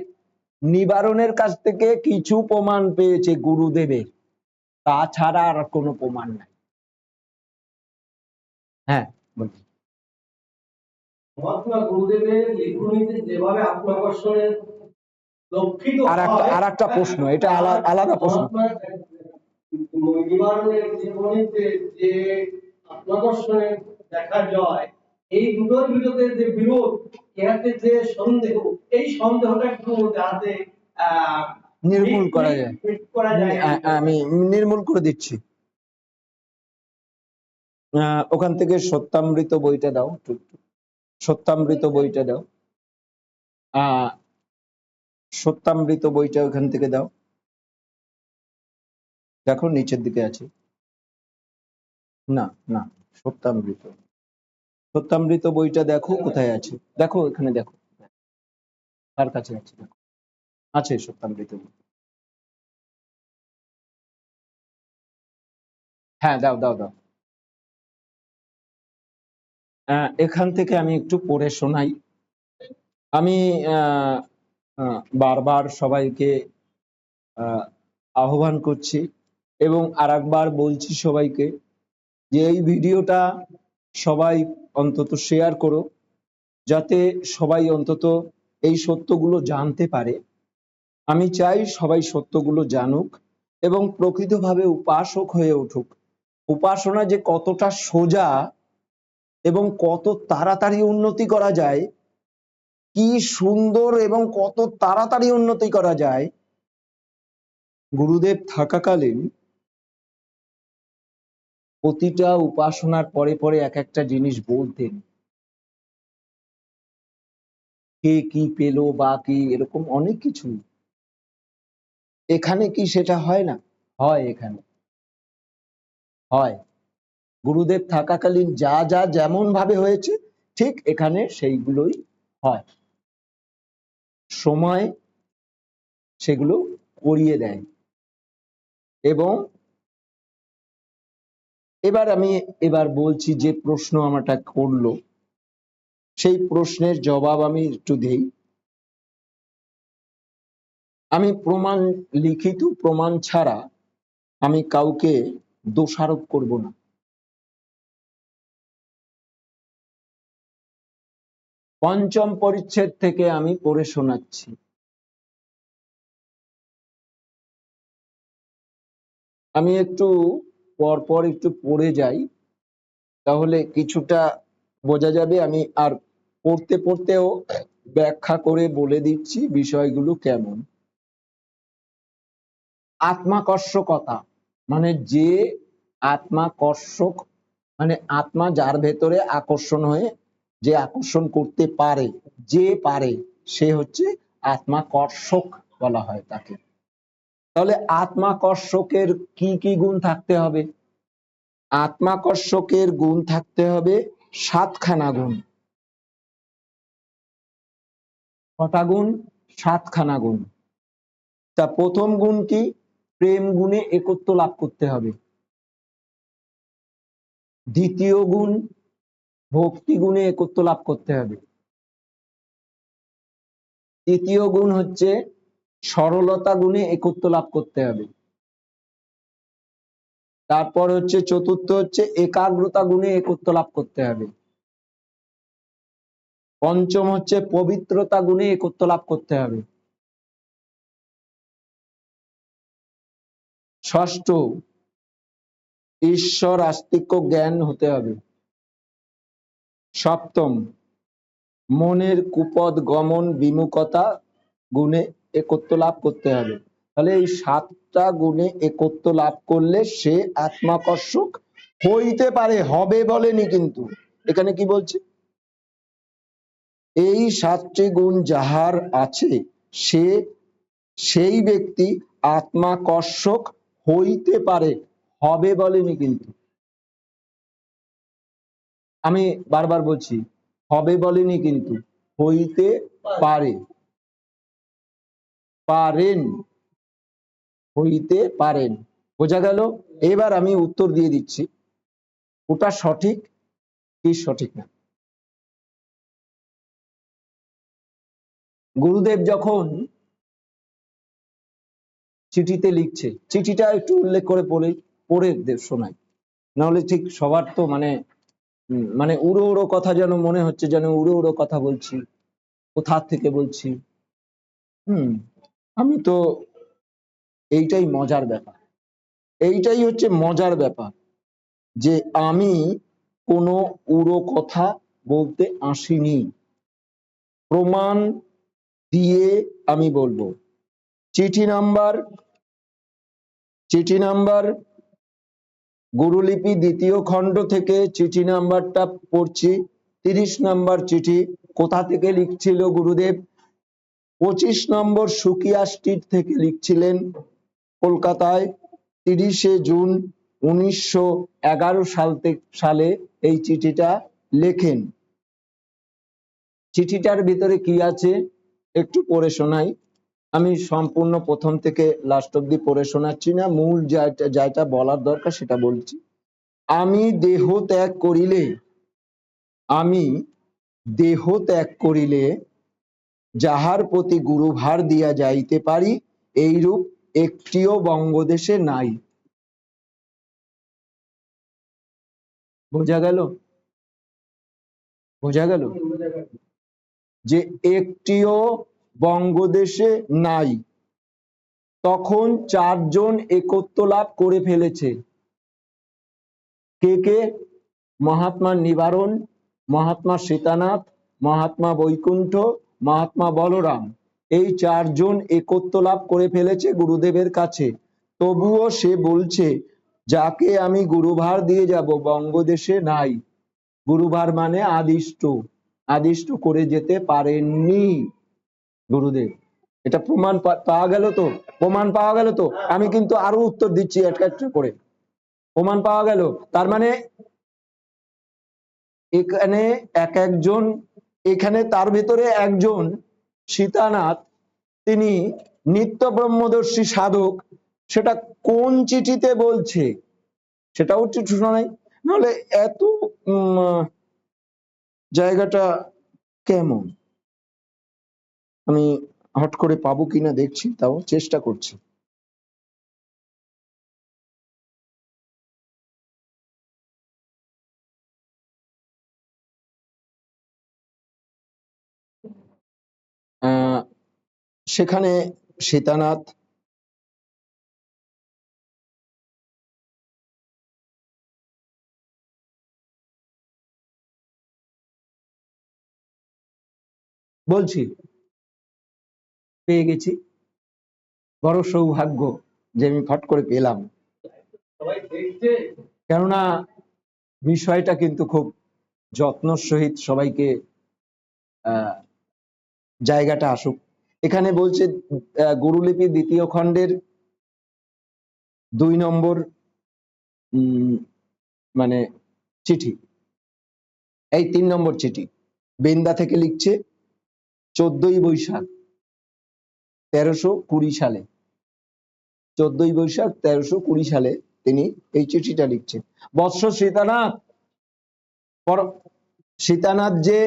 নিবারণের কাছ থেকে কিছু প্রমাণ পেয়েছে গুরুদেবের, তাছাড়া আর কোনো প্রমাণ নাই। হ্যাঁ বলুন। মহাত্মা গুরুদেবের লেখনীতে যেভাবে আত্মাকর্ষণের লক্ষিত আর একটা প্রশ্ন, এটা আলাদা প্রশ্ন। নিবারণের জীবনীতে যে আত্মাকর্ষণের দেখা যায়, এই দুটোর বিরোধে যে বিরোধ, ইহাতে যে সন্দেহ, এই সন্দেহটা একটু যাতে নির্মূল করা যায়, করা যায়। আমি নির্মূল করে দিচ্ছি। ওখান থেকে সত্যামৃত বইটা দাও, সত্যামৃত বইটা দাও, সত্যামৃত বইটা ওখান থেকে দাও। দেখো নিচের দিকে আছে। না না, সত্যামৃত, সত্যামৃত বইটা দেখো কোথায় আছে, দেখো এখানে, দেখো কার কাছে আছে, দেখো আছে সত্যামৃত বই। হ্যাঁ দাও দাও দাও। এখান থেকে আমি একটু পড়ে শোনাই। আমি বারবার সবাইকে আহ্বান করছি এবং আরেকবার বলছি সবাইকে যে এই ভিডিওটা সবাই অন্তত শেয়ার করো, যাতে সবাই অন্তত এই সত্যগুলো জানতে পারে। আমি চাই সবাই সত্যগুলো জানুক এবং প্রকৃতভাবে উপাসক হয়ে উঠুক। উপাসনা যে কতটা সোজা এবং কত তাড়াতাড়ি উন্নতি করা যায় কি সুন্দর এবং কত তাড়াতাড়ি উন্নতি করা যায়। গুরুদেব থাকাকালীন প্রতিটা উপাসনার পরে পরে এক একটা জিনিস বলতেন, কে কি পেলো বা কি এরকম অনেক কিছু। এখানে কি সেটা হয় না? হয়, এখানে হয়। গুরুদেব থাকাকালীন যা যা যেমন ভাবে হয়েছে ঠিক এখানে সেইগুলোই হয়। সময় সেগুলো করিয়ে দেয়। এবং এবার বলছি, যে প্রশ্ন আমাটা করলো সেই প্রশ্নের জবাব আমি একটু দেই। আমি প্রমাণ, লিখিত প্রমাণ ছাড়া আমি কাউকে দোষারোপ করব না। পঞ্চম পরিচ্ছেদ থেকে আমি পড়ে শোনাচ্ছি। আমি একটু পরপর একটু পড়ে যাই, তাহলে কিছুটা বোঝা যাবে। আমি আর পড়তে পড়তেও ব্যাখ্যা করে বলে দিচ্ছি বিষয়গুলো কেমন। আত্মাকর্ষকতা মানে যে আত্মাকর্ষক, মানে আত্মা যার ভেতরে আকর্ষণ হয়ে যে আকর্ষণ করতে পারে, যে পারে সে হচ্ছে আত্মাকর্ষক বলা হয় তাকে। তাহলে আত্মাকর্ষকের কি কি গুণ থাকতে হবে? আত্মাকর্ষকের গুণ থাকতে হবে 7খানা গুণ। কটা গুণ? 7খানা গুণ। তা প্রথম গুণ কি? প্রেম গুণে একত্ব লাভ করতে হবে। দ্বিতীয় গুণ ভক্তি গুণে একত্ব লাভ করতে হবে। তৃতীয় গুণ হচ্ছে সরলতা গুণে একত্ব লাভ করতে হবে। তারপর হচ্ছে চতুর্থ হচ্ছে একাগ্রতা গুণে একত্ব লাভ করতে হবে। পঞ্চম হচ্ছে পবিত্রতা গুণে একত্ব লাভ করতে হবে। ষষ্ঠ, ঈশ্বর আস্তিক্য জ্ঞান হতে হবে। সপ্তম, মনের কুপদ গমন বিমুখতা গুণে একত্ব লাভ করতে হবে। তাহলে এই 7টা গুণে একত্ব লাভ করলে সে আত্মাকর্ষক হইতে পারে, হবে বলেনি কিন্তু। এখানে কি বলছে? এই 7টি গুণ যাহার আছে সে, সেই ব্যক্তি আত্মাকর্ষক হইতে পারে, হবে বলেনি কিন্তু। আমি বারবার বলছি, হবে বলেনি কিন্তু, হইতে পারে, পারেন, হইতে পারেন। বোঝা গেল? এবার আমি উত্তর দিয়ে দিচ্ছি, ওটা সঠিক কি সঠিক না। গুরুদেব যখন চিঠিতে লিখছে, চিঠিটা একটু উল্লেখ করে পড়ে শোনাই, নাহলে ঠিক সবার তো মানে উড়ো উড়ো কথা যেন মনে হচ্ছে, যেন উড়ো উড়ো কথা বলছি, কোথা থেকে বলছি। আমি তো, এইটাই মজার ব্যাপার, এইটাই হচ্ছে মজার ব্যাপার, যে আমি কোনো উড়ো কথা বলতে আসিনি, প্রমাণ দিয়ে আমি বলবো। চিঠি নাম্বার গুরুলিপি 2য় খণ্ড থেকে চিঠি নাম্বারটা পড়ছি। 30 নম্বর চিঠি। কোথা থেকে লিখছিল গুরুদেব? 25 নম্বর সুকিয়া স্ট্রিট থেকে লিখছিলেন, কলকাতায়। 30শে জুন 1911 সালে এই চিঠিটা লেখেন। চিঠিটার ভিতরে কি আছে একটু পড়ে শোনাই। আমি সম্পূর্ণ প্রথম থেকে লাস্ট অব্দি পড়ে শোনাচ্ছি না, মূল যেটা বলার দরকার সেটা বলছি। আমি দেহ ত্যাগ করিলে যাহার প্রতি গুরুভার দিয়া যাইতে পারি, এইরূপ একটিও বঙ্গদেশে নাই। বোঝা গেল? বোঝা গেল যে একটিও বঙ্গদেশে নাই। তখন 4 জন একত্ব লাভ করে ফেলেছে। কে কে? মহাত্মা নিবারণ, মহাত্মা সীতানাথ, মহাত্মা বৈকুণ্ঠ, মহাত্মা বলরাম, এই চারজন একত্ব লাভ করে ফেলেছে গুরুদেবের কাছে। তবুও সে বলছে যাকে আমি গুরুভার দিয়ে যাব বঙ্গদেশে নাই। গুরুভার মানে আদিষ্ট, আদিষ্ট করে যেতে পারেননি গুরুদেব। এটা প্রমাণ পাওয়া গেল তো, প্রমাণ পাওয়া গেল তো। আমি কিন্তু আরো উত্তর দিচ্ছি একটা একটা করে, প্রমাণ পাওয়া গেল। তার মানে এখানে এক একজন, এখানে তার ভিতরে একজন সীতানাথ, তিনি নিত্য ব্রহ্মদর্শী সাধক। সেটা কোন চিঠিতে বলছে সেটাও একটু শোনা নাই, নাহলে এত জায়গাটা কেমন আমি হট করে পাবো কিনা দেখছি, তাও চেষ্টা করছি। সেখানে সীতানাথ বলছি, পেয়ে গেছি, বড় সৌভাগ্য যে আমি ফট করে পেলাম। সবাই দেখছে। কেননা বিষয়টা কিন্তু খুব যত্নর সহিত সবাইকে জায়গাটা আসুক। এখানে বলছে গুরুলিপি দ্বিতীয় খণ্ডের 2 নম্বর মানে চিঠি, এই 3 নম্বর চিঠি বেন্দা থেকে লিখছে 14ই বৈশাখ 1320 সালে, 14ই বৈশাখ 1320 সালে তিনি এই চিঠিটা লিখছেন। বৎস সীতানাথ, সীতানাথ যে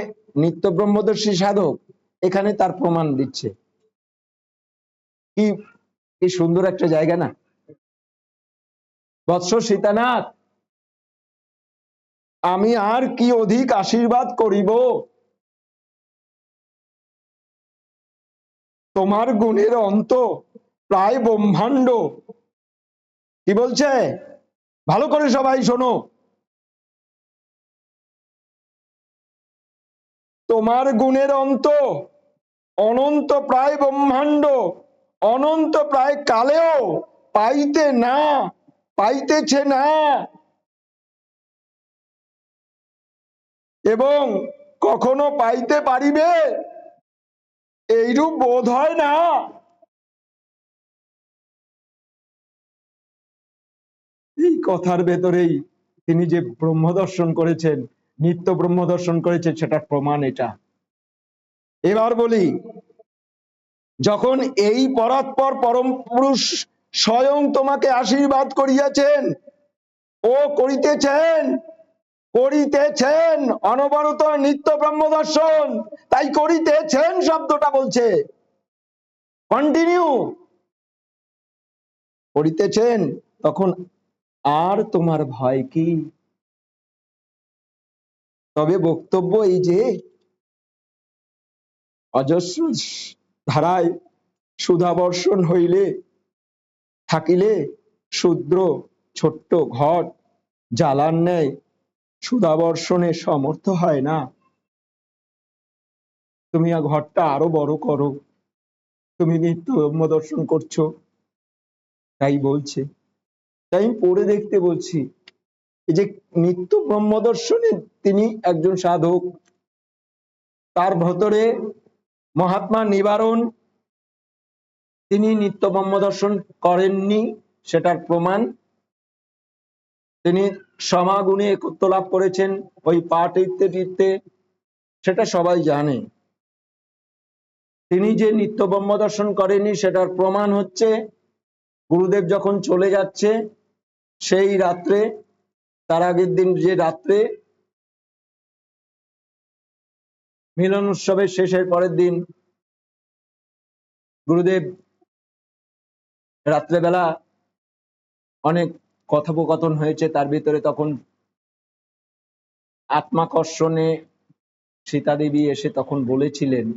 নিত্য ব্রহ্মদর্শী সাধক, এখানে তার প্রমাণ দিচ্ছে। কি কি সুন্দর একটা জায়গা না। বৎস সীতানাথ, আমি আর কি অধিক আশীর্বাদ করিব, তোমার গুণের অন্ত প্রায় ব্রহ্মাণ্ড। কি বলছে ভালো করে সবাই শোনো, তোমার গুণের অন্ত অনন্ত প্রায় ব্রহ্মাণ্ড, অনন্ত প্রায় কালেও পাইতে না, পাইতেছে না, এবং কখনো পাইতে পারিবে এইরূপ বোধ হয় না। এই কথার ভেতরেই তিনি যে ব্রহ্ম দর্শন করেছেন, নিত্য ব্রহ্ম দর্শন করেছেন, সেটার প্রমাণ এটা। এবার বলি, যখন এই পরাৎপর পরম পুরুষ স্বয়ং তোমাকে আশীর্বাদ করিয়াছেন ও করিতেছেন, করিতেছেন অনবরত নিত্য ব্রহ্ম দর্শন, তাই করিতেছেন শব্দটা বলছে, কন্টিনিউ করিতেছেন, তখন আর তোমার ভয় কি? তবে বক্তব্য এই যে অজস্র ধারায় সুধাবর্ষণ হইলে থাকিলে শূদ্র ছোট্ট ঘট জ্বালার ন্যায় সুধাবর্ষণে সমর্থ হয় না। তুমি ঘরটা আরো বড় করো, তুমি নিত্য ব্রহ্ম দর্শন করছো, তাই বলছে। তাই আমি পড়ে দেখতে বলছি, এই যে নিত্য ব্রহ্ম দর্শনে তিনি একজন সাধক, তার ভেতরে মহাত্মা নিবারণ, তিনি নিত্য ব্রহ্ম দর্শন করেননি, সেটার প্রমাণ তিনি সমাগুণে একত্ব লাভ করেছেন ওই পাঠ তীর্থে, সেটা সবাই জানে। তিনি যে নিত্য ব্রহ্ম দর্শন করেননি সেটার প্রমাণ হচ্ছে গুরুদেব যখন চলে যাচ্ছে সেই রাত্রে, তার আগের দিন যে রাত্রে মিলন উৎসবের শেষের পরের দিন গুরুদেব রাত্রেবেলা অনেক কথোপকথন হয়েছে, তার ভিতরে তখন আত্মাকর্ষণে সীতা দেবী এসে তখন বলেছিলেন,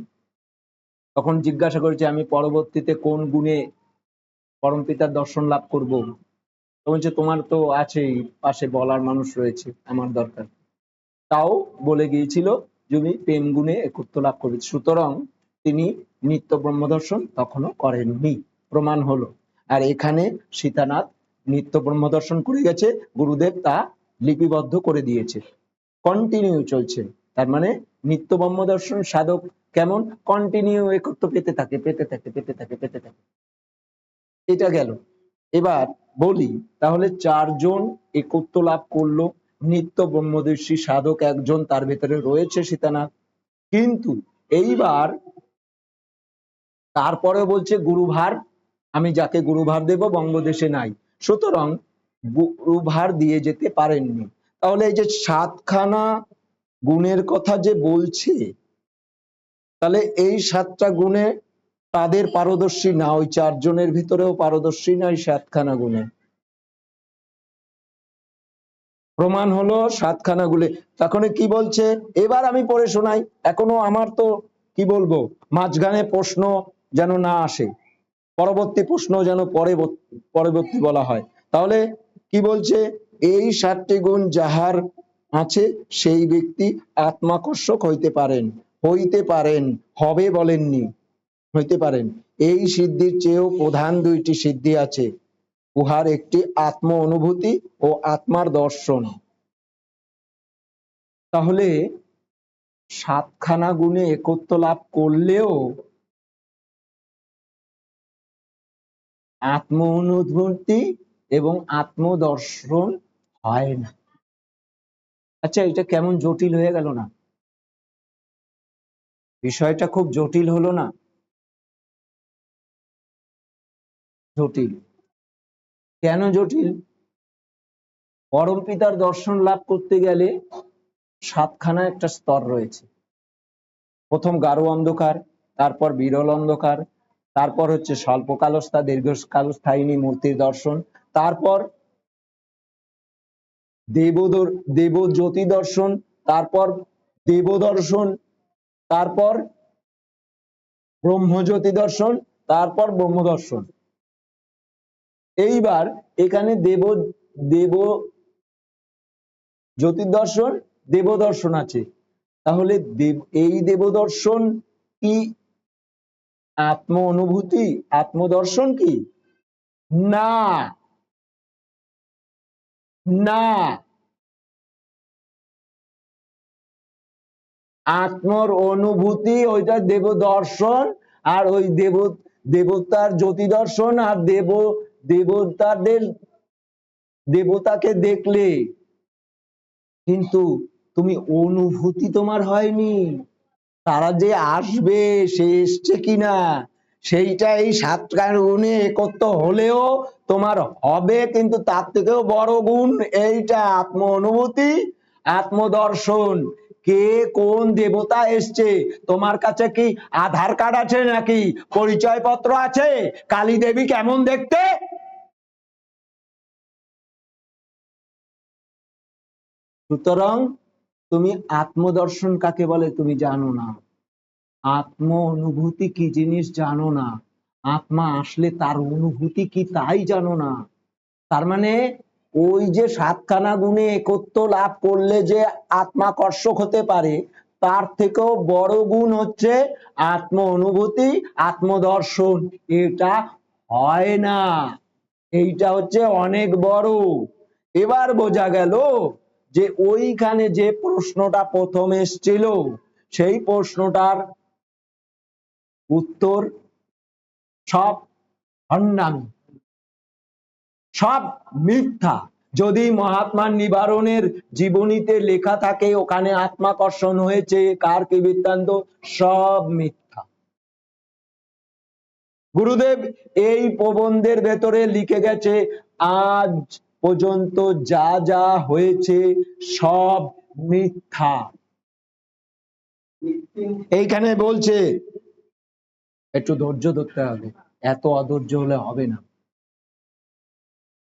তখন জিজ্ঞাসা করেছে আমি পরবর্তীতে কোন গুণে পরমপিতার দর্শন লাভ করব। তো বলছে তোমার তো আছেই, পাশে বলার মানুষ রয়েছে, আমার দরকার। তাও বলে গিয়েছিল তুমি প্রেম গুণে একত্ব লাভ করবে। সুতরাং তিনি নিত্য ব্রহ্মদর্শন তখনও করেননি, প্রমাণ হলো। আর এখানে সীতানাথ নিত্য ব্রহ্মদর্শন করে গেছে, গুরুদেব তা লিপিবদ্ধ করে দিয়েছে, কন্টিনিউ চলছে। তার মানে নিত্য ব্রহ্মদর্শন সাধক কেমন, কন্টিনিউ একত্র পেতে থাকে পেতে থাকে পেতে থাকে পেতে থাকে। এটা গেল। এবার বলি তাহলে চারজন একত্ব লাভ করলো, নিত্য ব্রহ্মদর্শী সাধক একজন তার ভেতরে রয়েছে সীতানাথ। কিন্তু এইবার তারপরে বলছে গুরুভার, আমি যাকে গুরুভার দেব বঙ্গদেশে নাই, সুতরাং গুরুভার দিয়ে যেতে পারেননি। তাহলে এই যে 7খানা গুণের কথা যে বলছে, তাহলে এই 7টা গুণে তাদের পারদর্শী না, ওই চারজনের ভিতরেও পারদর্শী না এই 7খানা গুণে। প্রমাণ হলো 7খানা গুণে। তখন কি বলছে এবার আমি পড়ে শোনাই, এখনো আমার তো কি বলবো, মাঝখানে প্রশ্ন যেন না আসে, পরবর্তী প্রশ্ন যেন পরবর্তী বলা হয়। তাহলে কি বলছে, এই 7টি গুণ যাহার আছে সেই ব্যক্তি আত্মাকর্ষক হইতে পারেন, হইতে পারেন, হবে বলেননি, হইতে পারেন। এই সিদ্ধির চেয়েও প্রধান 2টি সিদ্ধি আছে, উহার একটি আত্ম অনুভূতি ও আত্মার দর্শন। তাহলে 7খানা গুণে একত্ব লাভ করলেও আত্ম অনুভূতি এবং আত্মদর্শন হয় না। আচ্ছা, এটা কেমন জটিল হয়ে গেল না? বিষয়টা খুব জটিল হলো না? জটিল কেন জটিল? পরম পিতার দর্শন লাভ করতে গেলে 7খানা একটা স্তর রয়েছে। প্রথম গাঢ় অন্ধকার, তারপর বিরল অন্ধকার, তারপর হচ্ছে স্বল্পকালস্থা দীর্ঘকালস্থায়িনী মূর্তির দর্শন, তারপর দেবজ্যোতি দর্শন, তারপর দেবদর্শন, তারপর ব্রহ্মজ্যোতি দর্শন, তারপর ব্রহ্মদর্শন। এইবার এখানে দেব জ্যোতির্দর্শন, দেবদর্শন আছে। তাহলে এই দেবদর্শন কি আত্ম অনুভূতি, আত্মদর্শন কি? না, না। আত্মর অনুভূতি ওইটা দেবদর্শন, আর ওই দেবতার জ্যোতি দর্শন, আর দেবতাদের দেবতাকে দেখলে কিন্তু তুমি অনুভূতি তোমার হয়নি, তারা যে আসবে সে এসছে কিনা সেইটা এই 7টা গুণে একত্র হলেও তোমার হবে, কিন্তু তার থেকেও বড় গুণ এইটা আত্ম অনুভূতি, আত্মদর্শন। কে কোন দেবতা এসছে, তোমার কাছে কি আধার কার্ড আছে নাকি পরিচয় পত্র আছে? কালী দেবী কেমন দেখতে? সুতরাং তুমি আত্মদর্শন কাকে বলে তুমি জানো না, আত্ম অনুভূতি কি জিনিস জানো না, আত্মা আসলে তার অনুভূতি কি তাই জানো না। তার মানে ওই যে 7খানা গুণে একত্ব লাভ করলে যে আত্মাকর্ষক হতে পারে, তার থেকেও বড় গুণ হচ্ছে আত্ম অনুভূতি, আত্মদর্শন। এটা হয় না, এইটা হচ্ছে অনেক বড়। এবার বোঝা গেল যে ওইখানে যে প্রশ্নটা প্রথম এসেছিল সেই প্রশ্নটার উত্তর সব ভণ্ডামি, সব মিথ্যা। যদি মহাত্মার নিবারণের জীবনীতে লেখা থাকে ওখানে আত্মাকর্ষণ হয়েছে, কার কি বৃত্তান্ত, সব মিথ্যা। গুরুদেব এই প্রবন্ধের ভেতরে লিখে গেছে আজ পর্যন্ত যা যা হয়েছে সব মিথ্যা। এইখানে বলছে একটু ধৈর্য ধরতে হবে, এত অধৈর্য হলে হবে না,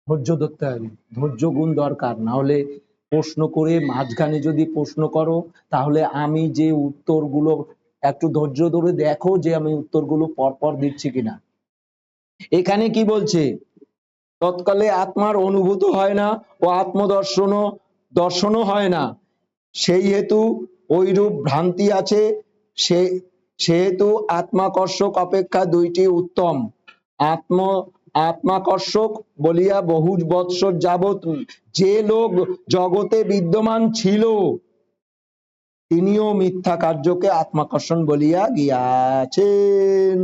ধৈর্য ধরতে হবে, ধৈর্য গুণ দরকার। না হলে প্রশ্ন করে মাঝখানে যদি প্রশ্ন করো তাহলে আমি যে উত্তরগুলো, একটু ধৈর্য ধরে দেখো যে আমি উত্তরগুলো পরপর দিচ্ছি কিনা। এখানে কি বলছে, তৎকালে আত্মার অনুভূত হয় না ও দর্শনও হয় না, সেই হেতু ওইরূপ ভ্রান্তি আছে, সেহেতু আত্মাকর্ষক অপেক্ষা দুইটি উত্তম। আত্মাকর্ষক বলিয়া বহু বৎসর যাবৎ যে লোক জগতে বিদ্যমান ছিল, তিনিও মিথ্যা কার্যকে আত্মাকর্ষণ বলিয়া গিয়াছেন।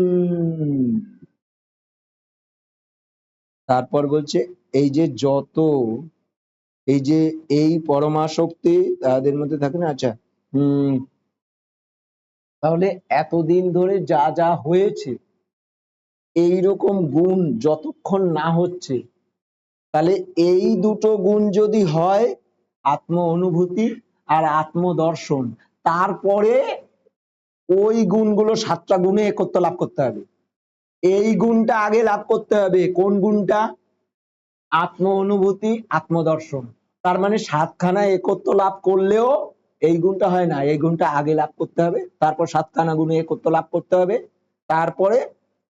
তারপর বলছে এই যে যত এই যে এই পরমাশক্তি তাদের মধ্যে থাকে না। আচ্ছা, তাহলে এতদিন ধরে যা যা হয়েছে এইরকম গুণ যতক্ষণ না হচ্ছে, তাহলে এই দুটো গুণ যদি হয়, আত্ম অনুভূতি আর আত্মদর্শন, তারপরে ওই গুণগুলো 7টা গুণে একত্ব লাভ করতে হবে। এই গুণটা আগে লাভ করতে হবে। কোন গুণটা? আত্ম অনুভূতি, আত্মদর্শন। তার মানে 7খানা একত্ব লাভ করলেও এই গুণটা হয় না, এই গুণটা আগে লাভ করতে হবে, তারপর 7খানা গুণে একত্ব লাভ করতে হবে, তারপরে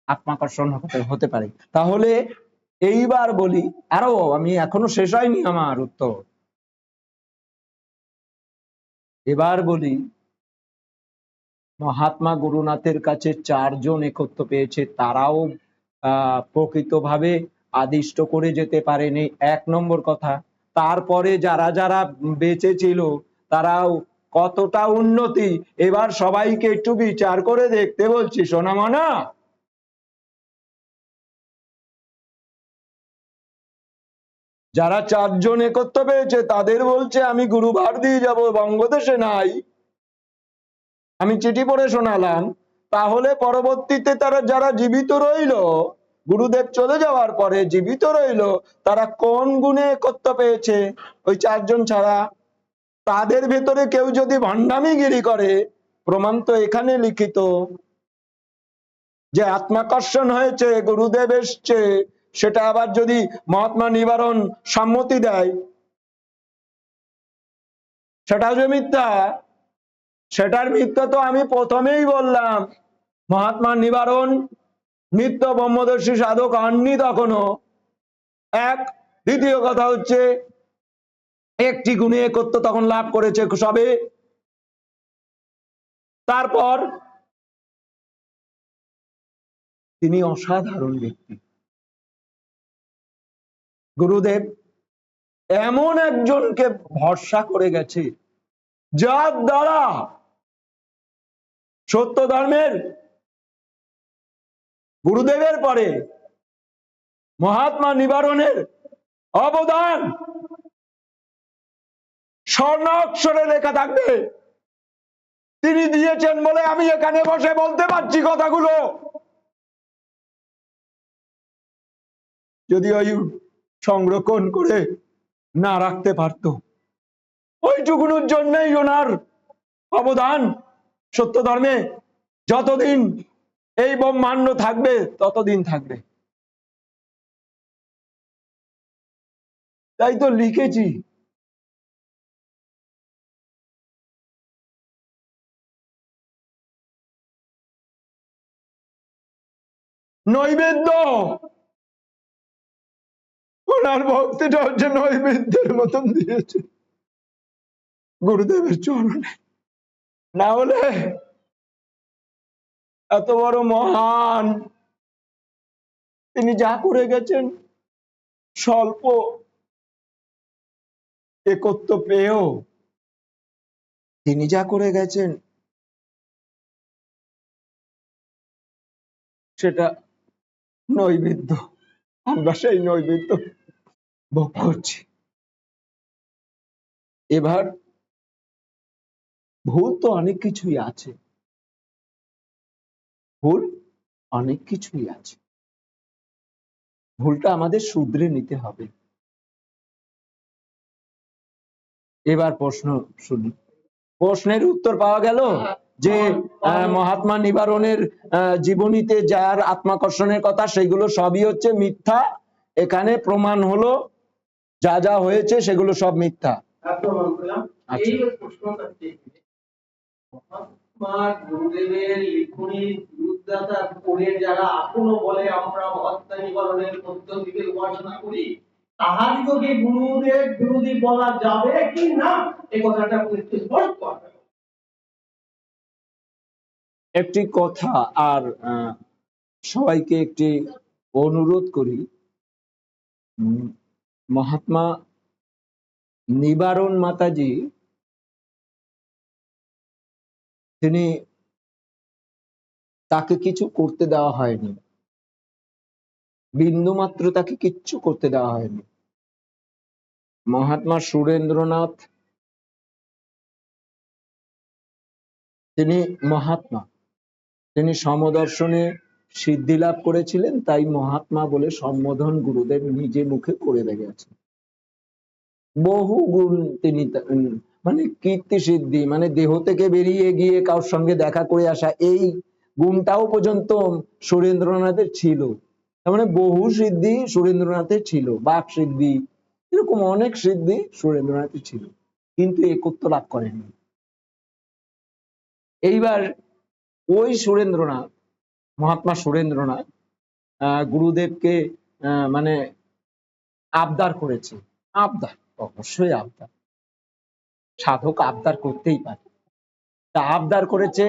আত্মাকর্ষণ হতে পারে। তাহলে এইবার বলি, আরো আমি এখনো শেষ হয়নি আমার উত্তর, এবার বলি মহাত্মা গুরুনাথের কাছে 4জন একত্ব পেয়েছে, তারাও প্রকৃতভাবে আদিষ্ট করে যেতে পারেনি, 1 নম্বর কথা। তারপরে যারা যারা বেঁচে ছিল তারাও কতটা উন্নতি, এবার সবাইকে একটু বিচার করে দেখতে বলছি সোনামনা। যারা 4জন একত্ব পেয়েছে তাদের বলছে আমি গুরুভার দিয়ে যাব, বঙ্গদেশে নাই, আমি চিঠি পড়ে শোনালাম। তাহলে পরবর্তীতে তারা যারা জীবিত রইল, গুরুদেব চলে যাওয়ার পরে জীবিত রইল, তারা কোন গুণে একত্ব পেয়েছে? ওই 4জন ছাড়া। তাদের ভেতরে কেউ যদি ভণ্ডামিগিরি করে, প্রমাণ তো এখানে লিখিত যে আত্মাকর্ষণ হয়েছে, গুরুদেব এসছে, সেটা আবার যদি মহাত্মা নিবারণ সম্মতি দেয়, সেটাও যে মিথ্যা। সেটার মিথ্যা তো আমি প্রথমেই বললাম, মহাত্মা নিবারণ নিত্য ব্রহ্মদর্শী সাধক হননি তখনও। দ্বিতীয় কথা হচ্ছে একটি গুণে একত্ব তখন লাভ করেছে সবে। তারপর তিনি অসাধারণ ব্যক্তি। গুরুদেব এমন একজনকে ভরসা করে গেছে যার দ্বারা সত্য ধর্মের গুরুদেবের পরে মহাত্মা নিবারণের অবদান স্বর্ণাক্ষরে লেখা থাকবে। তিনি দিয়েছেন বলে আমি এখানে বসে বলতে পারছি কথাগুলো। যদি ওই সংরক্ষণ করে না রাখতে পারত, ওইটুকুনোর জন্যই ওনার অবদান সত্য ধর্মে যতদিন এই ব্রহ্মাণ্ড থাকবে ততদিন থাকবে। তাই তো লিখেছি। নৈবেদ্য, ওনার ভক্তিটা হচ্ছে নৈবেদ্যের মতন দিয়েছে গুরুদেবের চরণে। না হলে এত বড় মহান তিনি যা করে গেছেন, স্বল্প একত্ব পেয়েও তিনি যা করে গেছেন, সেটা নৈবেদ্য। আমরা সেই নৈবেদ্য ভোগ করছি। এবার ভুল তো অনেক কিছুই আছে, ভুল অনেক কিছুই আছে, ভুলটা আমাদের শুধরে নিতে হবে। এবার প্রশ্ন শুনি। প্রশ্নের উত্তর পাওয়া গেল যে মহাত্মা নিবারণের জীবনীতে যার আত্মাকর্ষণের কথা, সেগুলো সবই হচ্ছে মিথ্যা। এখানে প্রমাণ হলো যা যা হয়েছে সেগুলো সব মিথ্যা। গুরুদেবের লিখনির বিরুদ্ধতা করে যারা এখনো বলে আমরা মহাত্মা নিবারণের পদ্ধতিতে উপাসনা করি, তাহাদিগকে গুরুদেব বিরোধী বলা যাবে কি না, এই কথাটা স্পষ্ট করবে। একটি কথা আর সবাইকে একটি অনুরোধ করি, মহাত্মা নিবারণ মাতাজি তিনি, তাকে কিছু করতে দেওয়া হয়নি, বিন্দুমাত্র তাকে কিচ্ছু করতে দেওয়া হয়নি। মহাত্মা সুরেন্দ্রনাথ তিনি মহাত্মা, তিনি সমদর্শনে সিদ্ধি লাভ করেছিলেন, তাই মহাত্মা বলে সম্বোধন গুরুদেব নিজে মুখে করে গেছেন। বহু গুণ তিনি মানে কীর্তি সিদ্ধি, মানে দেহ থেকে বেরিয়ে গিয়ে কারোর সঙ্গে দেখা করে আসা, এই গুণটাও পর্যন্ত সুরেন্দ্রনাথের ছিল। তার মানে বহু সিদ্ধি সুরেন্দ্রনাথের ছিল, বাক সিদ্ধি, এরকম অনেক সিদ্ধি সুরেন্দ্রনাথের ছিল, কিন্তু একত্ব লাভ করেননি। এইবার ওই সুরেন্দ্রনাথ, মহাত্মা সুরেন্দ্রনাথ গুরুদেবকে মানে আবদার করেছে। আবদার, অবশ্যই আবদার, সাধক আবদার করতেই পারে। তা আবদার করেছে,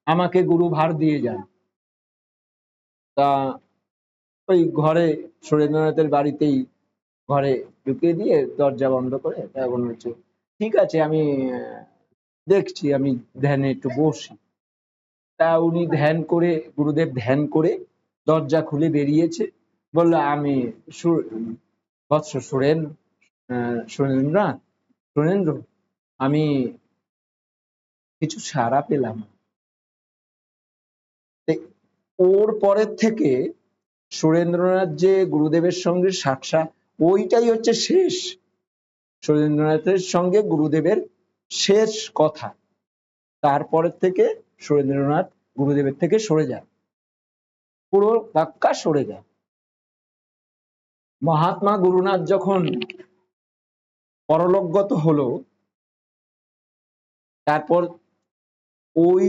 আমাকে গুরু ভার দিয়ে যান। তা ওই ঘরে, সুরেন্দ্রনাথের বাড়িতেই ঘরে ঢুকিয়ে দিয়ে দরজা বন্ধ করে এখন হচ্ছে, ঠিক আছে আমি দেখছি, আমি ধ্যানে একটু বসি। তা উনি ধ্যান করে, গুরুদেব ধ্যান করে দরজা খুলে বেরিয়েছে, বললো আমি বৎস সুরেন্দ্র, আমি কিছু সাড়া পেলাম। ওর পরের থেকে সুরেন্দ্রনাথ যে গুরুদেবের সঙ্গে সাক্ষাৎ, ওইটাই হচ্ছে শেষ, সুরেন্দ্রনাথের সঙ্গে গুরুদেবের শেষ কথা। তারপরের থেকে সুরেন্দ্রনাথ গুরুদেবের থেকে সরে যায়, পুরো পাক্কা সরে যায়। মহাত্মা গুরুনাথ যখন পরলোকগত হলো, তারপর ওই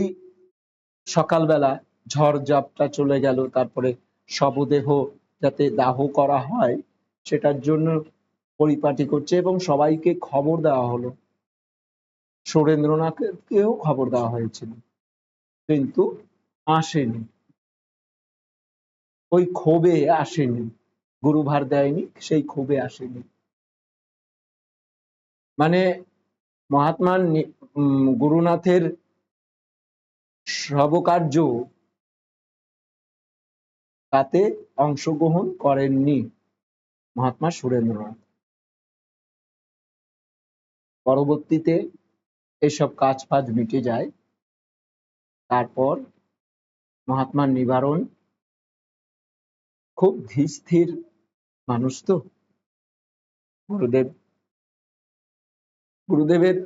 সকালবেলা ঝড়-ঝাপটা চলে গেল, তারপরে শবদেহ যাতে দাহ করা হয় সেটার জন্য পরিপাটি করছে, এবং সবাইকে খবর দেওয়া হলো, সুরেন্দ্রনাথকেও খবর দেওয়া হয়েছিল, কিন্তু আসেনি, ওই ক্ষোভে আসেনি, গুরুভার দেয়নি, সেই ক্ষোভে আসেনি। মানে মহাত্মা গুরুনাথের সবকার্য তাতে অংশগ্রহণ করেননি মহাত্মা সুরেন্দ্রনাথ। পরবর্তীতে এসব কাজ ফাজ মিটে যায়। তারপর মহাত্মা নিবারণ খুব ধীর স্থির মানুষ, তো গুরুদেবের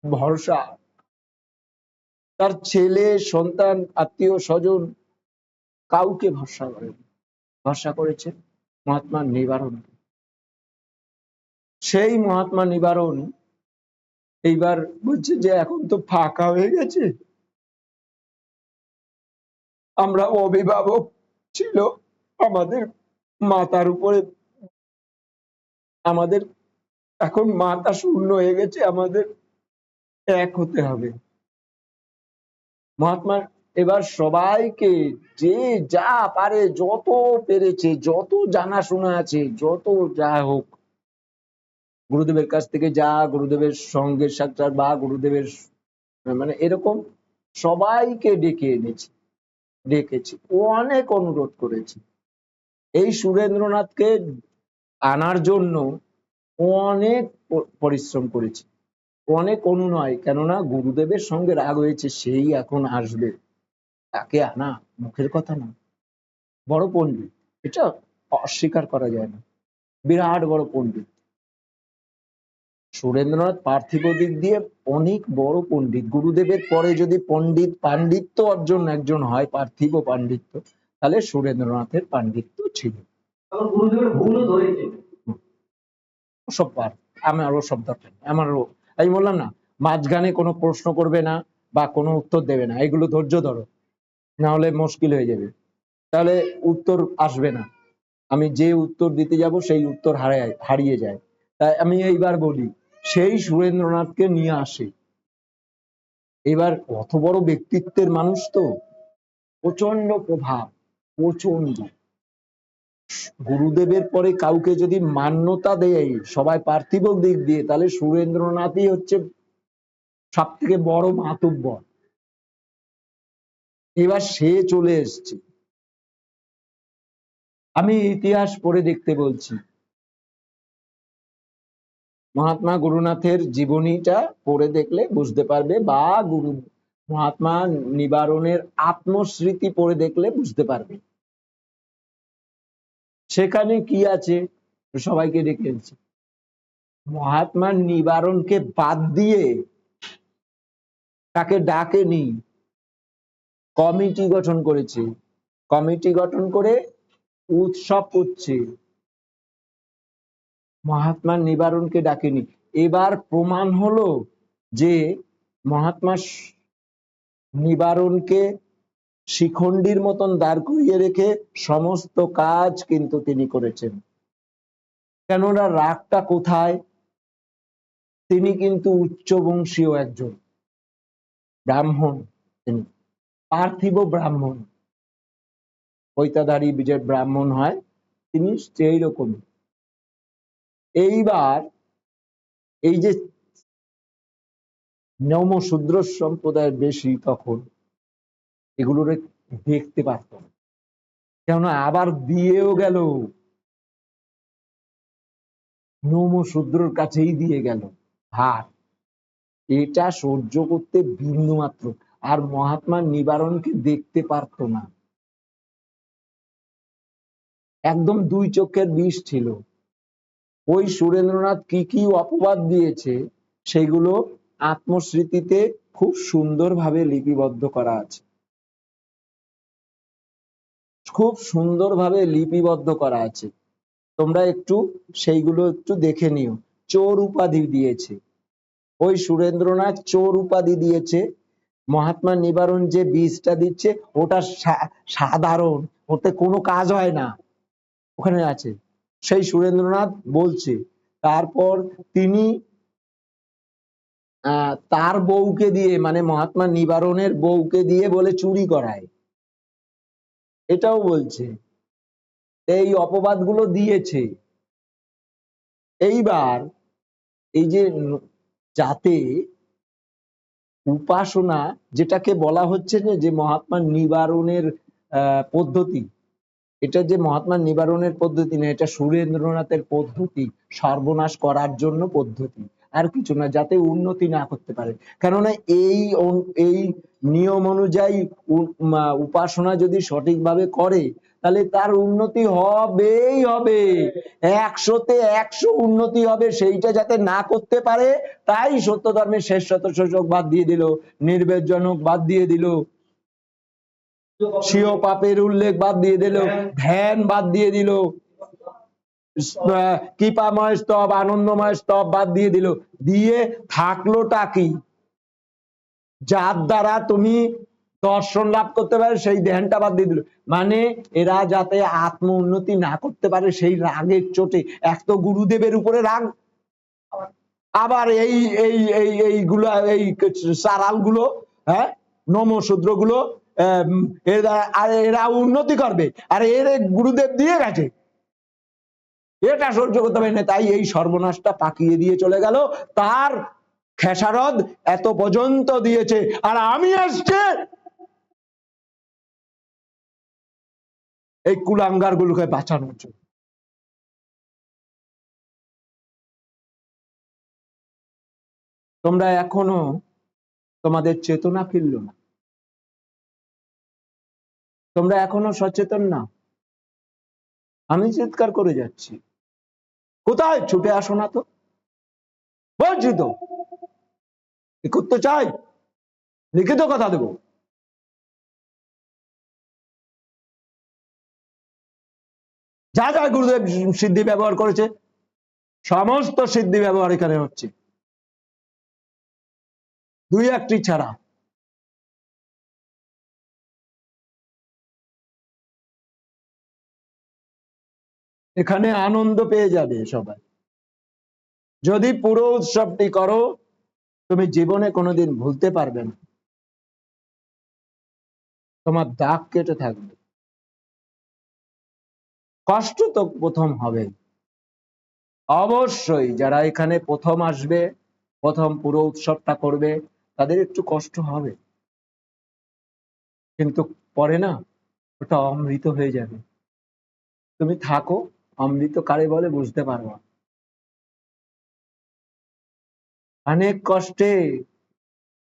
ভরসা, তার ছেলে সন্তান আত্মীয় স্বজন কাউকে ভরসা করেন, ভরসা করেছে মহাত্মা নিবারণ। সেই মহাত্মা নিবারণ এইবার বলছে যে এখন তো ফাঁকা হয়ে গেছে, আমরা অভিভাবক ছিল, আমাদের মাথার উপরে, আমাদের এখন মাথা শূন্য হয়ে গেছে, আমাদের এক হতে হবে। মহাত্মা এবার সবাইকে, যে যা পারে, যত পেরেছে, যত জানাশোনা আছে, যত যা হোক, গুরুদেবের কাছ থেকে যা, গুরুদেবের সঙ্গে সাক্ষাৎ বা গুরুদেবের মানে এরকম সবাইকে ডেকে এনেছে, ডেকেছে, ও অনেক অনুরোধ করেছে। এই সুরেন্দ্রনাথকে আনার জন্য ও অনেক পরিশ্রম করেছে, অনেক অনুনয়, কেননা গুরুদেবের সঙ্গে রাগ হয়েছে, সেই এখন আসবে, তাকে আনা মুখের কথা না। বড় পণ্ডিত, এটা অস্বীকার করা যায় না, বিরাট বড় পণ্ডিত সুরেন্দ্রনাথ, পার্থিব দিক দিয়ে অনেক বড় পণ্ডিত। গুরুদেবের পরে যদি পাণ্ডিত্য অর্জন একজন হয়, পার্থিব পাণ্ডিত্য, তাহলে সুরেন্দ্রনাথের পাণ্ডিত্য ছিল। গুরুদেবের ভুলও ধরেছে, ওসব পার, আমার ওসব দরকার নেই, আমারও আমি বললাম না, মাঝখানে কোনো প্রশ্ন করবে না বা কোনো উত্তর দেবে না, এগুলো ধৈর্য ধরো, না হলে মুশকিল হয়ে যাবে, তাহলে উত্তর আসবে না। আমি যে উত্তর দিতে যাব সেই উত্তর হারিয়ে যায়। তাই আমি এইবার বলি, সেই সুরেন্দ্রনাথকে নিয়ে আসে, এবার অত বড় ব্যক্তিত্বের মানুষ তো, প্রচন্ড প্রভাব, প্রচন্ড। গুরুদেবের পরে কাউকে যদি মান্যতা দেয় সবাই পার্থিব দিক দিয়ে, তাহলে সুরেন্দ্রনাথই হচ্ছে সব থেকে বড় মাতব্বর। এবার সে চলে এসছে। আমি ইতিহাস পড়ে দেখতে বলছি, মহাত্মা গুরুনাথের জীবনীটা পড়ে দেখলে বুঝতে পারবে, বা মহাত্মা নিবারণের আত্মস্মৃতি পড়ে দেখলে বুঝতে পারবে সেখানে কি আছে। সবাইকে ডেকেছি, মহাত্মা নিবারণকে বাদ দিয়ে তাকে ডাকেনি, কমিটি গঠন করেছে, কমিটি গঠন করে উৎসব করছে, মহাত্মা নিবারণকে ডাকেনি। এবার প্রমাণ হলো যে মহাত্মা নিবারণকে শিখণ্ডীর মতন দাঁড় করিয়ে রেখে সমস্ত কাজ কিন্তু তিনি করেছেন। কেননা রাগটা কোথায়? তিনি কিন্তু উচ্চ বংশীয় একজন ব্রাহ্মণ, তিনি পার্থিব ব্রাহ্মণ, পৈতাধারী যে ব্রাহ্মণ হয় তিনি সেই রকম। এইবার এই যে নমশূদ্র সম্প্রদায়ের বেশি, তখন এগুলোর দেখতে পারত না, কেননা আবার দিয়েও গেল, নমশূদ্রর কাছেই দিয়ে গেল হার, এটা সহ্য করতে বিন্দু মাত্র, আর মহাত্মা নিবারণকে দেখতে পারত না, একদম দুই চোখের বিষ ছিল। ওই সুরেন্দ্রনাথ কি কি অপবাদ দিয়েছে সেগুলো আত্মস্মৃতিতে খুব সুন্দরভাবে লিপিবদ্ধ করা আছে, খুব সুন্দরভাবে লিপিবদ্ধ করা আছে। তোমরা একটু সেইগুলো একটু দেখে নিও। চোর উপাধি দিয়েছে, ওই সুরেন্দ্রনাথ চোর উপাধি দিয়েছে। মহাত্মা নিবারণ যে বীজটা দিচ্ছে ওটা সাধারণ, ওতে কোনো কাজ হয় না, ওখানে আছে, সেই সুরেন্দ্রনাথ বলছে। তারপর তিনি তার বউকে দিয়ে, মানে মহাত্মা নিবারণের বউকে দিয়ে বলে চুরি করায়, এটাও বলছে। এই অপবাদগুলো দিয়েছে। এইবার এই যে যাতে উপাসনা, যেটাকে বলা হচ্ছে যে মহাত্মা নিবারণের পদ্ধতি, এটা যে মহাত্মা নিবারণের পদ্ধতি না, এটা সুরেন্দ্রনাথের পদ্ধতি, সর্বনাশ করার জন্য পদ্ধতি, আর কিছু না, যাতে উন্নতি না করতে পারে। কেননা এই নিয়ম অনুযায়ী উপাসনা যদি সঠিকভাবে করে তাহলে তার উন্নতি হবেই হবে, 100তে 100 উন্নতি হবে। সেইটা যাতে না করতে পারে, তাই সত্য ধর্মের শেষ শতক বাদ দিয়ে দিল, নির্বেদজনক বাদ দিয়ে দিল, স্বীয় পাপের উল্লেখ বাদ দিয়ে দিল, ধ্যান বাদ দিয়ে দিল, কৃপাময় স্তব, আনন্দময় স্তব বাদ দিয়ে দিল, দিয়ে থাকলোটা কি? যার দ্বারা তুমি দর্শন লাভ করতে পারে সেই ধ্যানটা বাদ দিয়ে দিল। মানে এরা যাতে আত্ম উন্নতি না করতে পারে সেই রাগের চোটে, এক তো গুরুদেবের উপরে রাগ, আবার এই এই এই এইগুলো, এই সারাল গুলো, হ্যাঁ, নমশূদ্র গুলো, এরা উন্নতি করবে, আর এর গুরুদেব দিয়ে গেছে, এটা সহ্য করতে পারে না, তাই এই সর্বনাশটা পাকিয়ে দিয়ে চলে গেল। তার খেসারত এত পর্যন্ত দিয়েছে, আর আমি আসছে এই কুলাঙ্গার গুলোকে বাঁচানোর জন্য। তোমরা এখনো তোমাদের চেতনা ফিরল না, তোমরা এখনো সচেতন না। আমি চিৎকার করে যাচ্ছি, কোথায়? ছুটে আসো না তো, বলছি তো, করতে চাই, লিখিত কথা দেব। যা যা গুরুদেব সিদ্ধি ব্যবহার করেছে সমস্ত সিদ্ধি ব্যবহার এখানে হচ্ছে, দুই একটি ছাড়া। এখানে আনন্দ পেয়ে যাবে সবাই। যদি পুরো উৎসবটি করো তুমি জীবনে কোনোদিন ভুলতে পারবে না। তোমার দাগ কেটে থাকবে, কষ্ট তো প্রথম হবে। অবশ্যই যারা এখানে প্রথম আসবে, প্রথম পুরো উৎসবটা করবে, তাদের একটু কষ্ট হবে, কিন্তু পরে না ওটা অমৃত হয়ে যাবে। তুমি থাকো, অমৃত কারে বলে বুঝতে পারবা। অনেক কষ্টে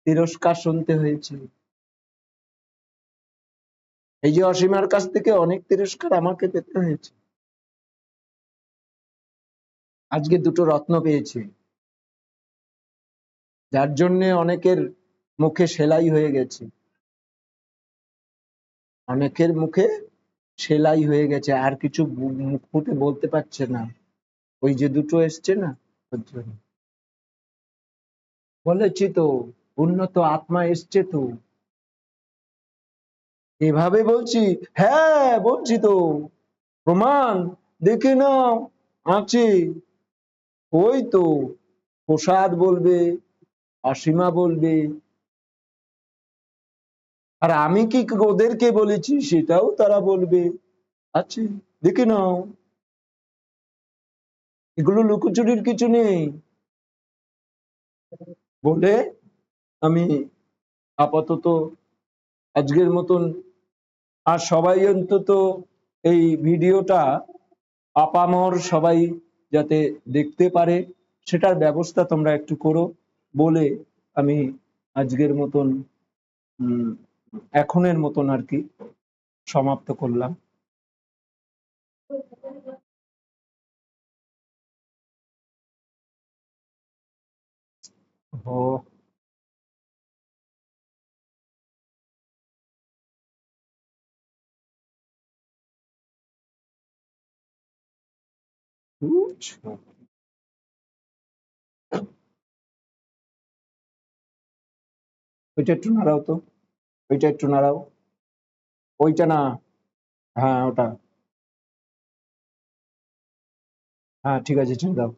তিরস্কার শুনতে হয়েছে। এই যে অসীমার কাছ থেকে অনেক তিরস্কার আমাকে পেতে হয়েছে। আজকে দুটো রত্ন পেয়েছি, যার জন্য অনেকের মুখে সেলাই হয়ে গেছে, অনেকের মুখে সেলাই হয়ে গেছে, আর কিছু মুখ ফুটে বলতে পারছে না। ওই যে দুটো এসছে না, ওর জন্য বলেছি তো, উন্নত আত্মা এসছে তো। এভাবে বলছি, হ্যাঁ বলছি তো, প্রমাণ দেখে নাও, আছে। ওই তো প্রসাদ বলবে, অসীমা বলবে, আর আমি কি ওদেরকে বলেছি সেটাও তারা বলবে, আছে, দেখে নাও। এগুলো লুকোচুরির কিছু নেই। বলে আমি আপাতত আজকের মতন, আর সবাই অন্তত এই ভিডিওটা আপামর সবাই যাতে দেখতে পারে সেটার ব্যবস্থা তোমরা একটু করো বলে আমি আজকের মতন এখনের মতন আর কি সমাপ্ত করলাম। ও বুঝছো? ওইটা একটু নাড়াও তো, ওইটা একটু নাড়াও, ওইটা না, হ্যাঁ ওটা, হ্যাঁ ঠিক আছে ছেড়ে দাও।